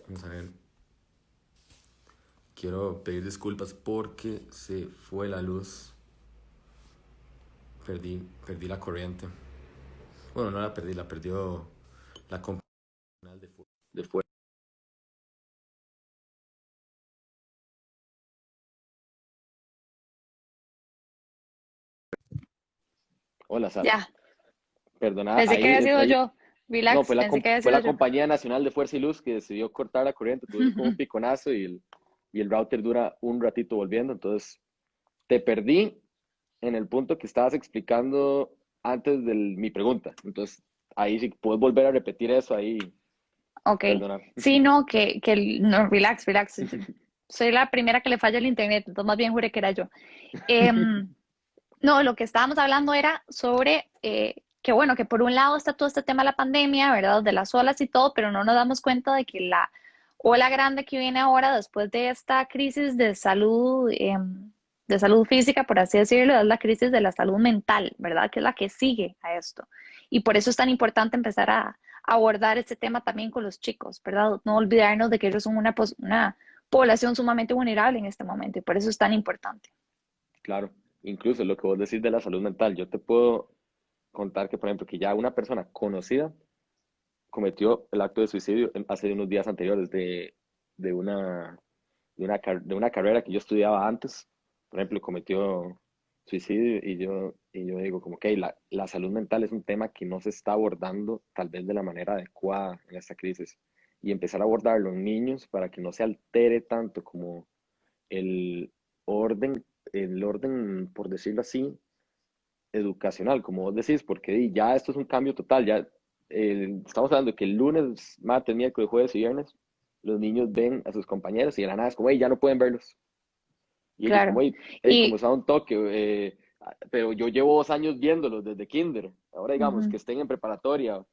Vamos a ver. Quiero pedir disculpas porque se fue la luz. Perdí la corriente. Bueno, no la perdí, la perdió la compañía de fuerza. Hola, Sara. Ya, Perdona, pensé que había sido ahí, yo. no, Relax, pensé que había fue sido la yo. Compañía Nacional de Fuerza y Luz que decidió cortar la corriente. Tuve como un piconazo y el router dura un ratito volviendo. Entonces, te perdí en el punto que estabas explicando antes de mi pregunta. Entonces, ahí sí puedes volver a repetir eso ahí, Ok. perdonar. Sí, no, no, relax, relax. Soy la primera que le falla el internet, entonces más bien juré que era yo. Em, no, lo que estábamos hablando era sobre que, bueno, que por un lado está todo este tema de la pandemia, ¿verdad? De las olas y todo, pero no nos damos cuenta de que la ola grande que viene ahora después de esta crisis de salud física, por así decirlo, es la crisis de la salud mental, ¿verdad? Que es la que sigue a esto. Y por eso es tan importante empezar a abordar este tema también con los chicos, ¿verdad? No olvidarnos de que ellos son una población sumamente vulnerable en este momento y por eso es tan importante. Claro, incluso lo que vos decís de la salud mental, yo te puedo contar que, por ejemplo, que ya una persona conocida cometió el acto de suicidio hace unos días anteriores de una, de una carrera que yo estudiaba antes. Por ejemplo, cometió suicidio y yo digo como que la salud mental es un tema que no se está abordando tal vez de la manera adecuada en esta crisis y empezar a abordarlo en niños para que no se altere tanto como el orden, el orden, por decirlo así, educacional, como vos decís, porque ya esto es un cambio total, ya estamos hablando de que el lunes, martes, miércoles, jueves y viernes, los niños ven a sus compañeros y de la nada es como, hey, ya no pueden verlos. Y ellos como, Claro. hey, como Y está un toque, pero yo llevo 2 años viéndolos desde kinder, ahora digamos que ujú, estén en preparatoria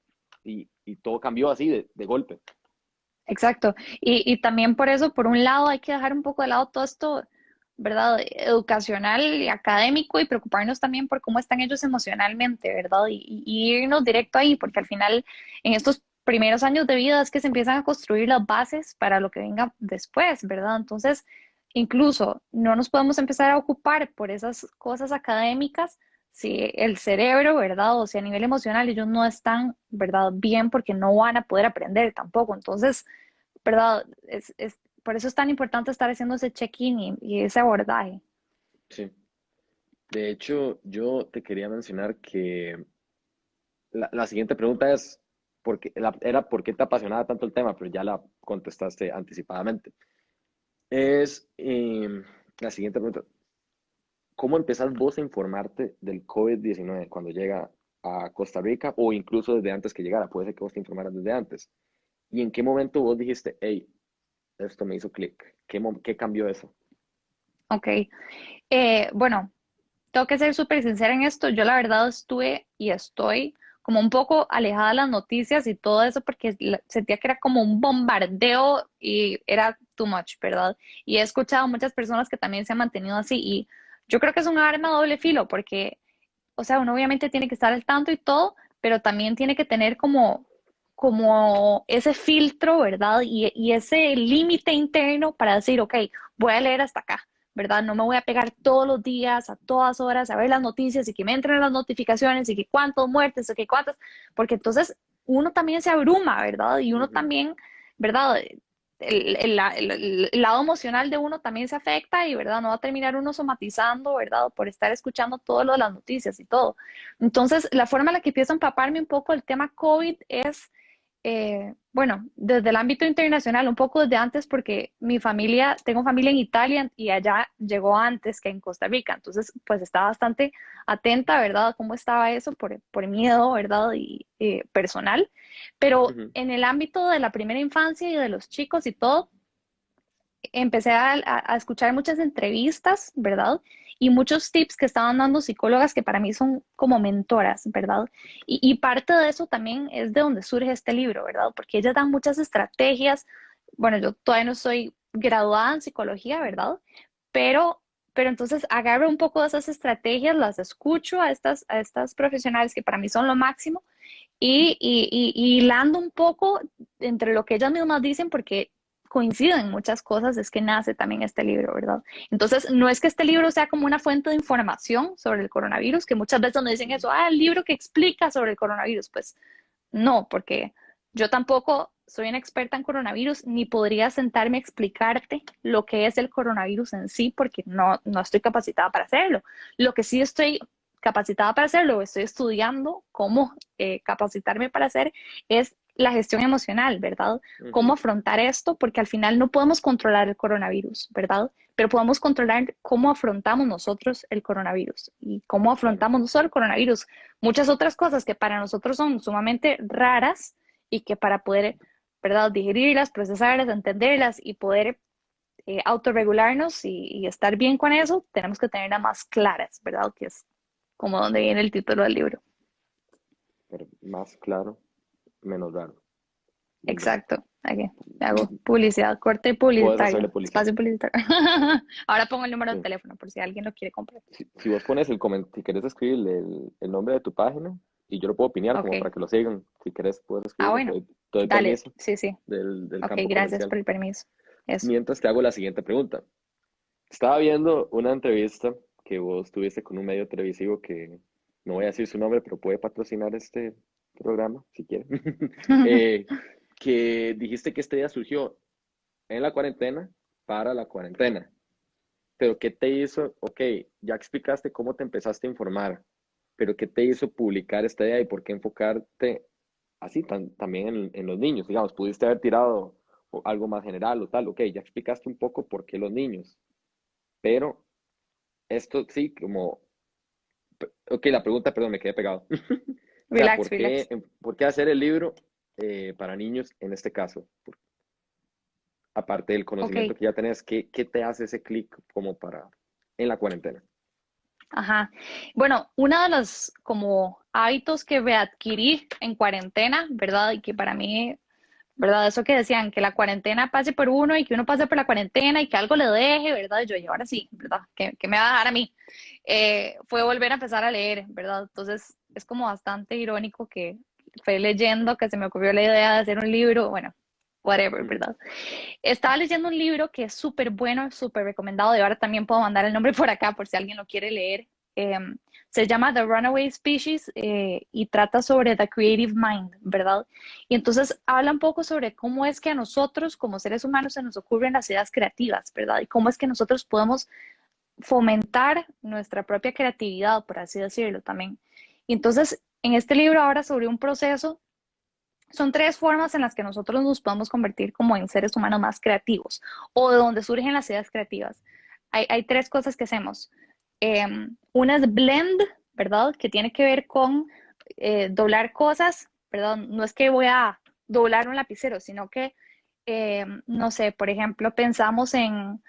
y todo cambió así de golpe. exacto. Y también por eso, por un lado, hay que dejar un poco de lado todo esto, ¿verdad? Educacional y académico y preocuparnos también por cómo están ellos emocionalmente, ¿verdad? Y irnos directo ahí, porque al final, en estos primeros años de vida es que se empiezan a construir las bases para lo que venga después, ¿verdad? Entonces, incluso no nos podemos empezar a ocupar por esas cosas académicas si el cerebro, ¿verdad? O si a nivel emocional ellos no están, ¿verdad? Bien porque no van a poder aprender tampoco. Entonces, ¿verdad? Por eso es tan importante estar haciendo ese check-in y ese abordaje. Sí. De hecho, yo te quería mencionar que la siguiente pregunta es, era ¿por qué te apasionaba tanto el tema? Pero ya la contestaste anticipadamente. Es la siguiente pregunta. ¿Cómo empezás vos a informarte del COVID-19 cuando llega a Costa Rica o incluso desde antes que llegara? Puede ser que vos te informaras desde antes. ¿Y en qué momento vos dijiste, hey, esto me hizo clic? ¿Qué cambió eso? Ok. Bueno, tengo que ser súper sincera en esto. Yo la verdad estuve y estoy como un poco alejada de las noticias y todo eso porque sentía que era como un bombardeo y era too much, ¿verdad? Y he escuchado muchas personas que también se han mantenido así y yo creo que es un arma a doble filo porque o sea, uno obviamente tiene que estar al tanto y todo, pero también tiene que tener como ese filtro, ¿verdad? Y ese límite interno para decir, ok, voy a leer hasta acá, ¿verdad? No me voy a pegar todos los días, a todas horas, a ver las noticias y que me entren las notificaciones y que cuántas muertes o que cuántas, porque entonces uno también se abruma, ¿verdad? Y uno Ujú, también, ¿verdad? El lado emocional de uno también se afecta y, ¿verdad? No va a terminar uno somatizando, ¿verdad? Por estar escuchando todo lo de las noticias y todo. Entonces, la forma en la que empiezo a empaparme un poco el tema COVID es, bueno, desde el ámbito internacional, un poco desde antes, porque tengo familia en Italia y allá llegó antes que en Costa Rica. Entonces, pues estaba bastante atenta, ¿verdad? A cómo estaba eso por miedo, ¿verdad? Y personal. Pero ujú. en el ámbito de la primera infancia y de los chicos y todo, empecé a escuchar muchas entrevistas, ¿verdad? Y muchos tips que estaban dando psicólogas que para mí son como mentoras, ¿verdad? Y parte de eso también es de donde surge este libro, ¿verdad? Porque ellas dan muchas estrategias. Bueno, yo todavía no soy graduada en psicología, ¿verdad? Pero, pero entonces agarro un poco de esas estrategias, las escucho a estas profesionales que para mí son lo máximo y hilando un poco entre lo que ellas mismas dicen, porque coinciden en muchas cosas, es que nace también este libro, ¿verdad? Entonces, no es que este libro sea como una fuente de información sobre el coronavirus, que muchas veces nos dicen eso, el libro que explica sobre el coronavirus, pues no, porque yo tampoco soy una experta en coronavirus, ni podría sentarme a explicarte lo que es el coronavirus en sí, porque no estoy capacitada para hacerlo. Lo que sí estoy capacitada para hacerlo, estoy estudiando cómo capacitarme para hacer, es la gestión emocional, ¿verdad? Cómo Ujú. afrontar esto, porque al final no podemos controlar el coronavirus, ¿verdad? Pero podemos controlar cómo afrontamos nosotros el coronavirus y cómo Claro. afrontamos no solo el coronavirus, muchas otras cosas que para nosotros son sumamente raras y que para poder, ¿verdad?, digerirlas, procesarlas, entenderlas y poder autorregularnos y estar bien con eso, tenemos que tenerlas más claras, ¿verdad? Que es como donde viene el título del libro. Pero más claro, menos raro. Muy bien. Exacto. Aquí hago publicidad, corte Puedes hacerle publicitario, publicidad. espacio publicitario. Ahora pongo el número de Sí. teléfono por si alguien lo quiere comprar. Si vos pones si querés escribirle el nombre de tu página y yo lo puedo opinar como Ok. para que lo sigan. Si querés, puedes Ah, escribirlo. bueno. Te doy Dale. permiso Sí, sí. del Ok, campo gracias comercial. por el permiso. Eso. Mientras te hago la siguiente pregunta. Estaba viendo una entrevista que vos tuviste con un medio televisivo que no voy a decir su nombre, pero puede patrocinar este programa si quiere. Eh, que dijiste que este día surgió en la cuarentena para la cuarentena. Pero ¿qué te hizo? Ok, ya explicaste cómo te empezaste a informar, pero ¿qué te hizo publicar esta idea y por qué enfocarte así también en los niños? Digamos, pudiste haber tirado algo más general o tal, ok, ya explicaste un poco por qué los niños, pero esto sí, como, ok, la pregunta, perdón, me quedé pegado. O sea, Relax, relax. por qué hacer el libro para niños en este caso? Aparte del Ok. conocimiento que ya tenés, ¿qué te hace ese clic como para en la cuarentena? Ajá. Bueno, uno de los como hábitos que readquirí en cuarentena, ¿verdad? Y que para mí, ¿verdad? Eso que decían, que la cuarentena pase por uno y que uno pase por la cuarentena y que algo le deje, ¿verdad? Y ahora sí, ¿verdad? ¿Qué me va a dejar a mí? Fue volver a empezar a leer, ¿verdad? Entonces es como bastante irónico que fue leyendo que se me ocurrió la idea de hacer un libro, bueno, whatever, Ujú. ¿verdad? Estaba leyendo un libro que es súper bueno, súper recomendado, y ahora también puedo mandar el nombre por acá por si alguien lo quiere leer. Eh, Se llama The Runaway Species y trata sobre The Creative Mind, ¿verdad? Y entonces habla un poco sobre cómo es que a nosotros como seres humanos se nos ocurren las ideas creativas, ¿verdad? Y cómo es que nosotros podemos fomentar nuestra propia creatividad, por así decirlo también. Y entonces, en este libro ahora sobre un proceso son tres formas en las que nosotros nos podemos convertir como en seres humanos más creativos o de donde surgen las ideas creativas. Hay tres cosas que hacemos. Una es blend, ¿verdad? Que tiene que ver con doblar cosas, ¿verdad? No es que voy a doblar un lapicero, sino que, no sé, por ejemplo, pensamos en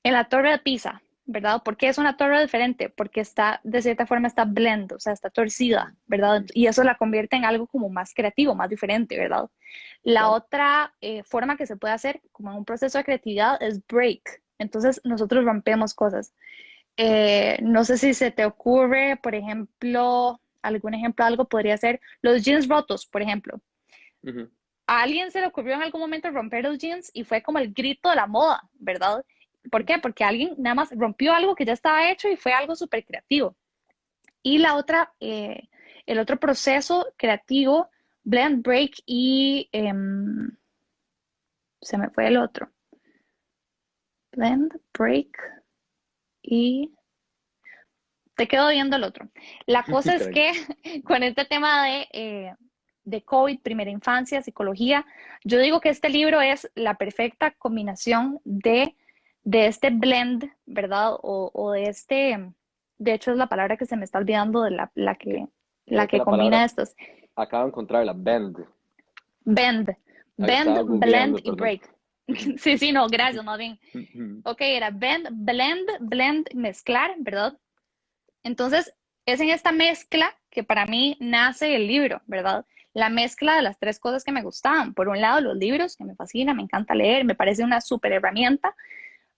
la torre de Pisa, ¿verdad? ¿Por qué es una torre diferente? Porque está, de cierta forma, está blend, o sea, está torcida, ¿verdad? Ujú. Y eso la convierte en algo como más creativo, más diferente, ¿verdad? La Claro. otra forma que se puede hacer, como en un proceso de creatividad, es break. Entonces, nosotros rompemos cosas. No sé si se te ocurre, por ejemplo, algún ejemplo, algo podría ser los jeans rotos, por ejemplo. Ujú. A alguien se le ocurrió en algún momento romper los jeans y fue como el grito de la moda, ¿verdad? ¿Por qué? Porque alguien nada más rompió algo que ya estaba hecho y fue algo súper creativo. Y la otra, el otro proceso creativo, blend, break y se me fue el otro. Blend, break y te quedo viendo el otro. La cosa es que Tranqui. con este tema de COVID, primera infancia, psicología, yo digo que este libro es la perfecta combinación de este blend, ¿verdad? O de este, de hecho es la palabra que se me está olvidando de Que la creo que que la combina palabra estos. acabo de encontrarla, bend. Bend, Ahí bend, estaba blend googleando, y perdón. break. Sí, sí, no, gracias, más bien. Ujú. Ok, era bend, blend, blend, mezclar, ¿verdad? Entonces, es en esta mezcla que para mí nace el libro, ¿verdad? La mezcla de las tres cosas que me gustaban. Por un lado, los libros, que me fascina, me encanta leer, me parece una súper herramienta.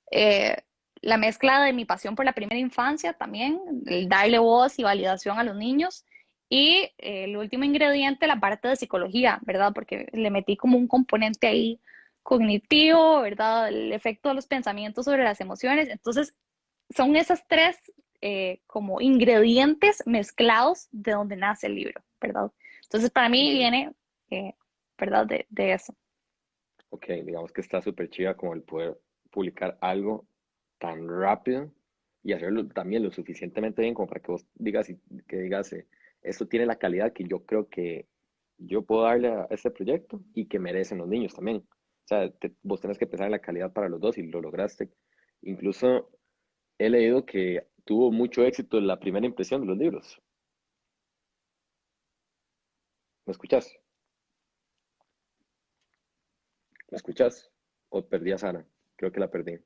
Eh, la mezcla de mi pasión por la primera infancia también, el darle voz y validación a los niños. Y el último ingrediente, la parte de psicología, ¿verdad? Porque le metí como un componente ahí cognitivo, ¿verdad? El efecto de los pensamientos sobre las emociones. Entonces, son esas tres como ingredientes mezclados de donde nace el libro, ¿verdad? Entonces, para mí entiendo. viene, eh, ¿verdad? De eso. Ok, digamos que está súper chiva como el poder publicar algo tan rápido y hacerlo también lo suficientemente bien como para que vos digas, que digas, esto tiene la calidad que yo creo que yo puedo darle a este proyecto y que merecen los niños también. O sea, vos tenés que pensar en la calidad para los dos y lo lograste. Incluso he leído que tuvo mucho éxito en la primera impresión de los libros. ¿Me escuchas? ¿Me escuchas? ¿O perdí a Sara? Creo que la perdí.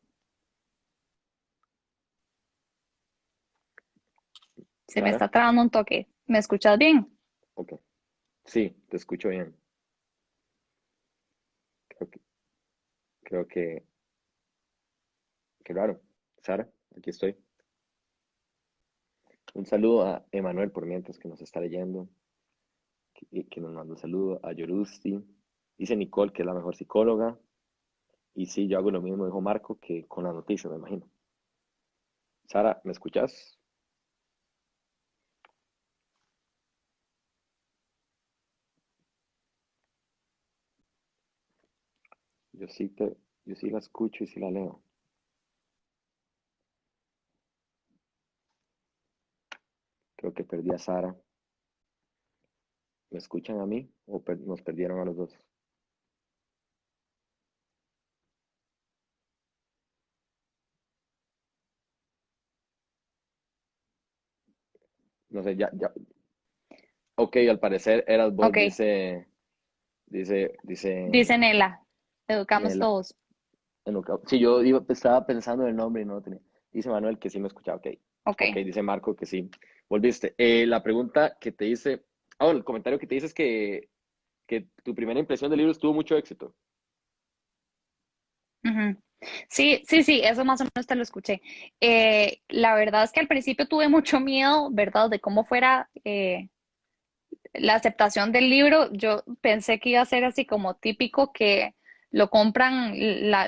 Se me ¿Sara? está trabando un toque. ¿Me escuchas bien? Ok. Sí, te escucho bien. Creo que, creo que, qué raro. Sara, aquí estoy. Un saludo a Emanuel por mientras que nos está leyendo, que nos manda un saludo a Yorusti. Dice Nicole que es la mejor psicóloga. Y sí, yo hago lo mismo, dijo Marco, que con la noticia, me imagino. Sara, ¿me escuchas? Yo sí yo sí la escucho y sí la leo. Creo que perdí a Sara. ¿Me escuchan a mí o nos perdieron a los dos? No sé, ya. Ok, al parecer eras vos, Ok, dice dice Nela, educamos Nela. todos. Sí, estaba pensando en el nombre y no lo tenía. Dice Manuel que sí me escuchaba, ok. Ok. Ok, dice Marco que sí. Volviste. La pregunta que te hice, el comentario que te dices es que tu primera impresión del libro tuvo mucho éxito. Ujú. Sí, sí, sí, eso más o menos te lo escuché. La verdad es que al principio tuve mucho miedo, ¿verdad? De cómo fuera la aceptación del libro. Yo pensé que iba a ser así como típico que lo compran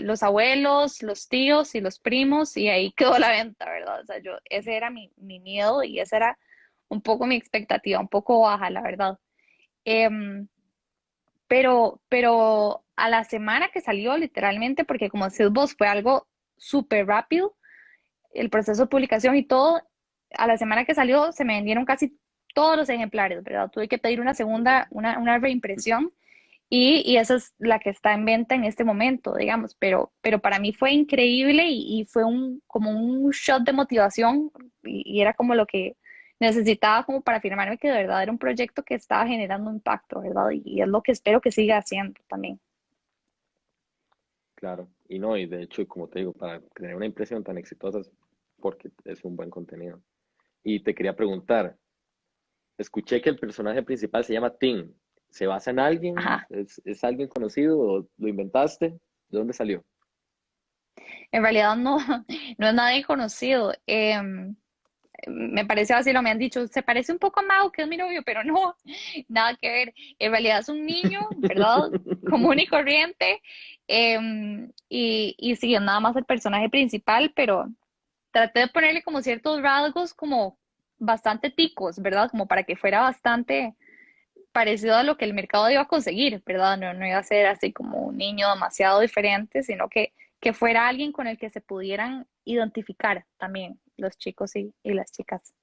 los abuelos, los tíos y los primos y ahí quedó la venta, ¿verdad? O sea, ese era mi miedo y esa era un poco mi expectativa, un poco baja, la verdad. Em, pero a la semana que salió, literalmente, porque como decís vos, fue algo súper rápido, el proceso de publicación y todo, a la semana que salió se me vendieron casi todos los ejemplares, ¿verdad? Tuve que pedir una segunda, una reimpresión y esa es la que está en venta en este momento, digamos, pero para mí fue increíble y fue como un shot de motivación y era como lo que necesitaba como para afirmarme que de verdad era un proyecto que estaba generando impacto, ¿verdad? Y es lo que espero que siga haciendo también. Claro. Y no, y de hecho, como te digo, para tener una impresión tan exitosa es porque es un buen contenido. Y te quería preguntar, escuché que el personaje principal se llama Tim. ¿Se basa en alguien? Ajá. Es alguien conocido o lo inventaste? ¿De dónde salió? En realidad no, no es nadie conocido. Me parece así, lo me han dicho, se parece un poco a Mau, que es mi novio, pero no, nada que ver. En realidad es un niño, ¿verdad? Común y corriente. Y sí, es nada más el personaje principal, pero traté de ponerle como ciertos rasgos como bastante ticos, ¿verdad? Como para que fuera bastante parecido a lo que el mercado iba a conseguir, ¿verdad? No, no iba a ser así como un niño demasiado diferente, sino que fuera alguien con el que se pudieran identificar también los chicos y las chicas.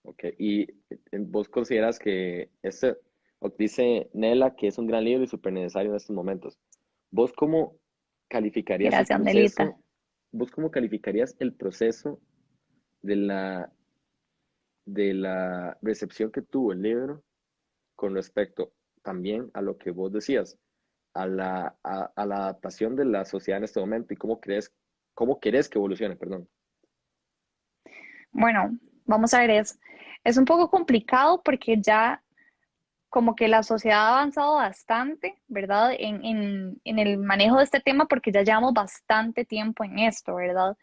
Ok, y vos consideras que dice Nela que es un gran libro y súper necesario en estos momentos. ¿Vos cómo calificarías el Gracias, Nelita. proceso? ¿Vos cómo calificarías el proceso de la recepción que tuvo el libro con respecto también a lo que vos decías, a la adaptación de la sociedad en este momento y cómo querés que evolucione, perdón? Bueno, vamos a ver, es un poco complicado porque ya como que la sociedad ha avanzado bastante, ¿verdad? En el manejo de este tema porque ya llevamos bastante tiempo en esto, ¿verdad?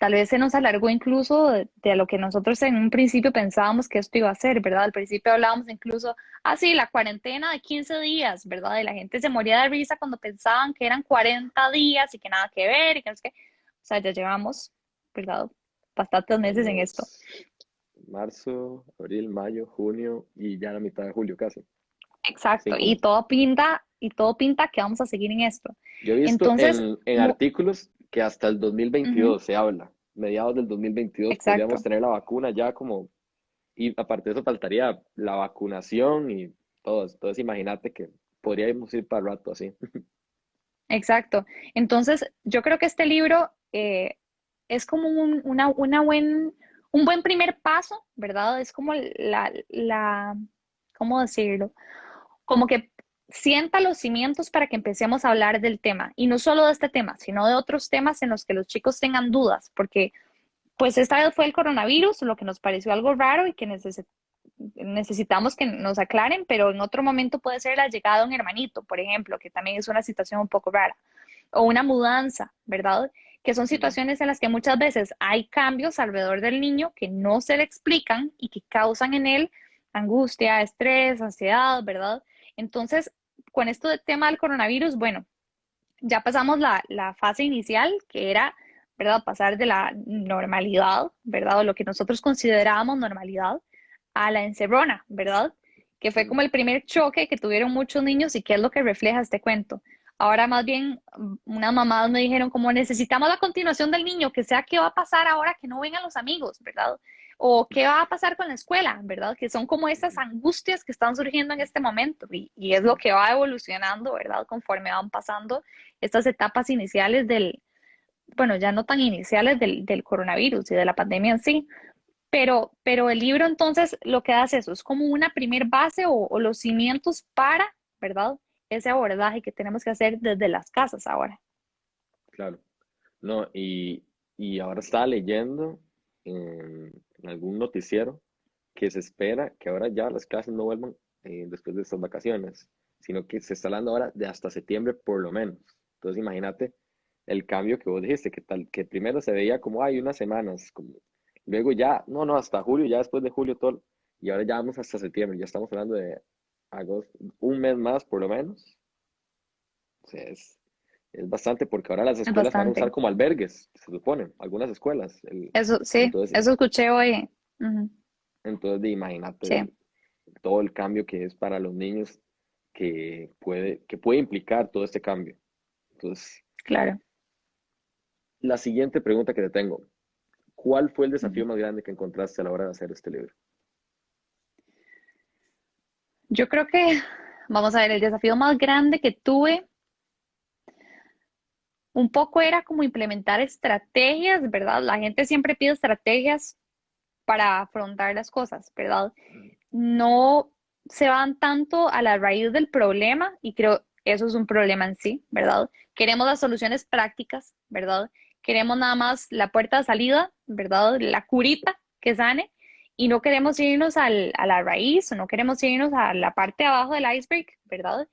tal vez se nos alargó incluso de lo que nosotros en un principio pensábamos que esto iba a ser, ¿verdad? Al principio hablábamos incluso, sí, la cuarentena de 15 días, ¿verdad? Y la gente se moría de risa cuando pensaban que eran 40 días y que nada que ver y que no sé qué. O sea, ya llevamos, ¿verdad? Bastantes meses en esto. Vamos, marzo, abril, mayo, junio y ya la mitad de julio casi. Exacto, 5 meses. y todo pinta que vamos a seguir en esto. Yo he visto Entonces, en artículos que hasta el dos mil ujú, veintidós se habla. Mediados del 2022 podríamos exacto. tener la vacuna ya como, y aparte de eso faltaría la vacunación y todo. Entonces imagínate que podríamos ir para el rato así. Exacto. Entonces, yo creo que este libro es como un buen primer paso, ¿verdad? Es como ¿cómo decirlo? Como que sienta los cimientos para que empecemos a hablar del tema. Y no solo de este tema, sino de otros temas en los que los chicos tengan dudas, porque pues esta vez fue el coronavirus, lo que nos pareció algo raro y que necesitamos que nos aclaren, pero en otro momento puede ser la llegada de un hermanito, por ejemplo, que también es una situación un poco rara, o una mudanza, ¿verdad? Que son Mm, situaciones en las que muchas veces hay cambios alrededor del niño que no se le explican y que causan en él angustia, estrés, ansiedad, ¿verdad? Entonces, con esto del tema del coronavirus, bueno, ya pasamos la fase inicial, que era, ¿verdad? Pasar de la normalidad, ¿verdad? O lo que nosotros considerábamos normalidad, a la encerrona, ¿verdad? Que fue mm. como el primer choque que tuvieron muchos niños y qué es lo que refleja este cuento. Ahora más bien unas mamás me dijeron como necesitamos la continuación del niño, que sea qué va a pasar ahora que no vengan los amigos, ¿verdad? O qué va a pasar con la escuela, ¿verdad? Que son como esas angustias que están surgiendo en este momento y es lo que va evolucionando, ¿verdad? Conforme van pasando estas etapas iniciales bueno, ya no tan iniciales del coronavirus y de la pandemia en sí, pero el libro entonces lo que hace eso es como una primer base o los cimientos para, ¿verdad? Ese abordaje que tenemos que hacer desde las casas ahora. Claro. No, y ahora estaba leyendo en algún noticiero que se espera que ahora ya las clases no vuelvan después de estas vacaciones, sino que se está hablando ahora de hasta septiembre por lo menos. Entonces imagínate el cambio que vos dijiste, que tal, que primero se veía como hay unas semanas, como luego ya, no, no, hasta julio, ya después de julio todo, y ahora ya vamos hasta septiembre, ya estamos hablando de agosto, un mes más por lo menos. O sea, es bastante porque ahora las Es escuelas se van a usar bastante. como albergues, se supone, algunas escuelas. Eso, sí, Entonces, eso escuché hoy. Ujú, imagínate sí, todo el cambio que es para los niños que puede implicar todo este cambio. Entonces, claro. la siguiente pregunta que te tengo, ¿cuál fue el Ujú. desafío más grande que encontraste a la hora de hacer este libro? Yo creo que, vamos a ver, el desafío más grande que tuve un poco era como implementar estrategias, ¿verdad? La gente siempre pide estrategias para afrontar las cosas, ¿verdad? No se van tanto a la raíz del problema y creo eso es un problema en sí, ¿verdad? Queremos las soluciones prácticas, ¿verdad? Queremos nada más la puerta de salida, ¿verdad? La curita que sane y no queremos irnos a la raíz o no queremos irnos a la parte de abajo del iceberg, ¿verdad?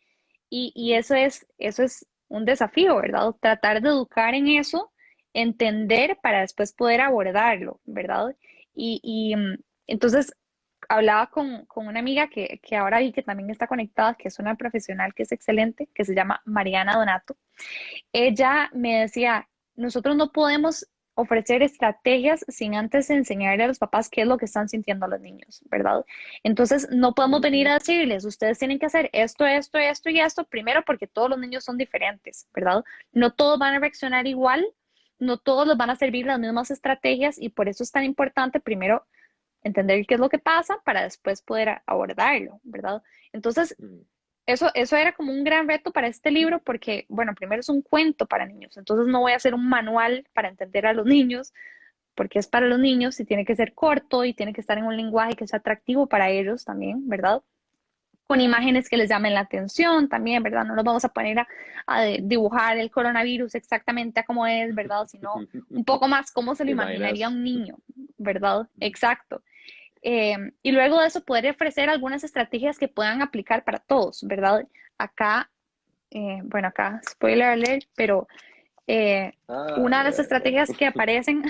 Y Mm, eso es un desafío, ¿verdad? Tratar de educar en eso, entender para después poder abordarlo, ¿verdad? Entonces, hablaba con una amiga que ahora vi que también está conectada, que es una profesional que es excelente, que se llama Mariana Donato. Ella me decía, nosotros no podemos ofrecer estrategias sin antes enseñarle a los papás qué es lo que están sintiendo los niños, ¿verdad? Entonces, no podemos venir ujú, a decirles, ustedes tienen que hacer esto, esto, esto y esto, primero porque todos los niños son diferentes, ¿verdad? No todos van a reaccionar igual, no todos les van a servir las mismas estrategias y por eso es tan importante primero entender qué es lo que pasa para después poder abordarlo, ¿verdad? Entonces, mm, eso era como un gran reto para este libro porque, bueno, primero es un cuento para niños, entonces no voy a hacer un manual para entender a los niños porque es para los niños y tiene que ser corto y tiene que estar en un lenguaje que sea atractivo para ellos también, ¿verdad? Con imágenes que les llamen la atención también, ¿verdad? No nos vamos a poner a dibujar el coronavirus exactamente a cómo es, ¿verdad? Sino un poco más cómo se lo ¿Te imaginaría imaginas? un niño, ¿verdad? Exacto. Y luego de eso poder ofrecer algunas estrategias que puedan aplicar para todos, ¿verdad? Acá, bueno, acá, spoiler alert, pero eh, Ah, una de las estrategias que aparecen,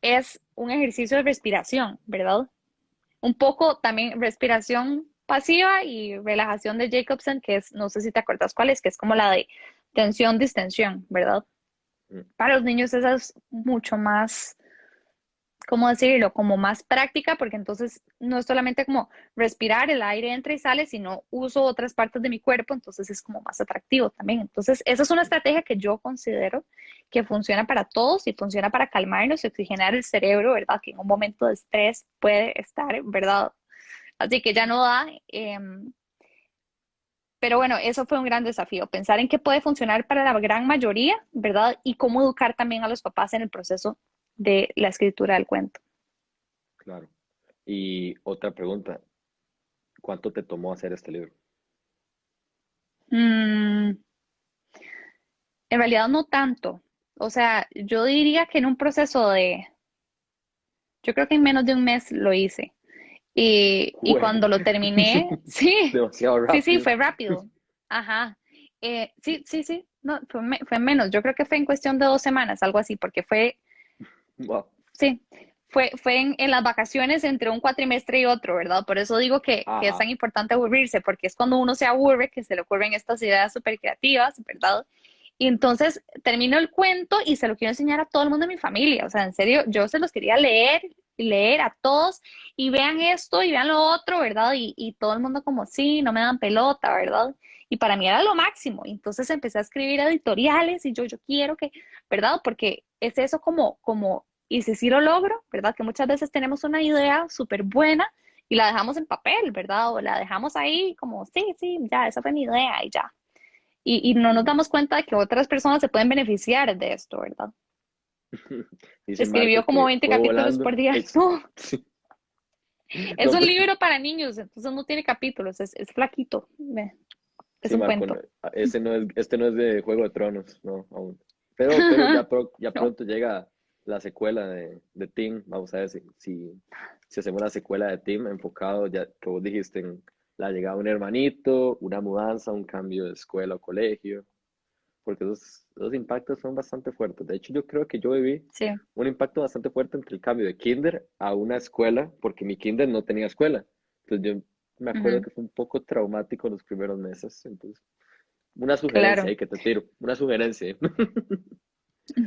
es un ejercicio de respiración, ¿verdad? Un poco también respiración pasiva y relajación de Jacobson, que es, no sé si te acuerdas cuál es, que es como la de tensión, distensión, ¿verdad? Mm. Para los niños esa es mucho más, ¿cómo decirlo? Como más práctica, porque entonces no es solamente como respirar, el aire entra y sale, sino uso otras partes de mi cuerpo, entonces es como más atractivo también. Entonces, esa es una estrategia que yo considero que funciona para todos y funciona para calmarnos y oxigenar el cerebro, ¿verdad? Que en un momento de estrés puede estar, ¿verdad? Así que ya no da. Pero bueno, eso fue un gran desafío, pensar en qué puede funcionar para la gran mayoría, ¿verdad? Y cómo educar también a los papás en el proceso de la escritura del cuento. Claro. Y otra pregunta, ¿cuánto te tomó hacer este libro? Mm, en realidad no tanto. O sea, yo diría que en un proceso de, yo creo que en menos de un mes lo hice. Y Jue- cuando lo terminé, sí, Demasiado sí, rápido. fue rápido. Ajá. Sí, no, fue menos. Yo creo que fue en cuestión de 2 semanas, algo así, porque fue. Wow. Sí, fue en las vacaciones entre un cuatrimestre y otro, ¿verdad? Por eso digo que es Ajá. tan importante aburrirse, porque es cuando uno se aburre que se le ocurren estas ideas súper creativas, ¿verdad? Y entonces termino el cuento y se lo quiero enseñar a todo el mundo de mi familia. O sea, en serio, yo se los quería leer y leer a todos y vean esto y vean lo otro, ¿verdad? Y todo el mundo como, sí, no me dan pelota, ¿verdad? Y para mí era lo máximo. Entonces empecé a escribir editoriales y yo quiero que, ¿verdad? Porque es eso como y si sí lo logro, ¿verdad? Que muchas veces tenemos una idea súper buena y la dejamos en papel, ¿verdad? O la dejamos ahí como, sí, ya, esa fue mi idea y ya. Y no nos Sí. damos cuenta de que otras personas se pueden beneficiar de esto, ¿verdad? Dice Escribió Marco como que 20 fue capítulos volando. por día. No, Sí. es No, un pero libro para niños, entonces no tiene capítulos, es flaquito, es sí, un Marco, cuento. ese no es, este no es de Juego de Tronos, no, aún. Pero ya, ya No. pronto llega la secuela de Tim. Vamos a ver si hacemos una secuela de Tim enfocado, ya que vos dijiste, en la llegada de un hermanito, una mudanza, un cambio de escuela o colegio, porque esos impactos son bastante fuertes. De hecho, yo creo que yo viví Sí. un impacto bastante fuerte entre el cambio de kinder a una escuela, porque mi kinder no tenía escuela. Entonces yo me acuerdo Ujú. que fue un poco traumático los primeros meses. Entonces, una sugerencia Claro. ahí que te tiro, una sugerencia.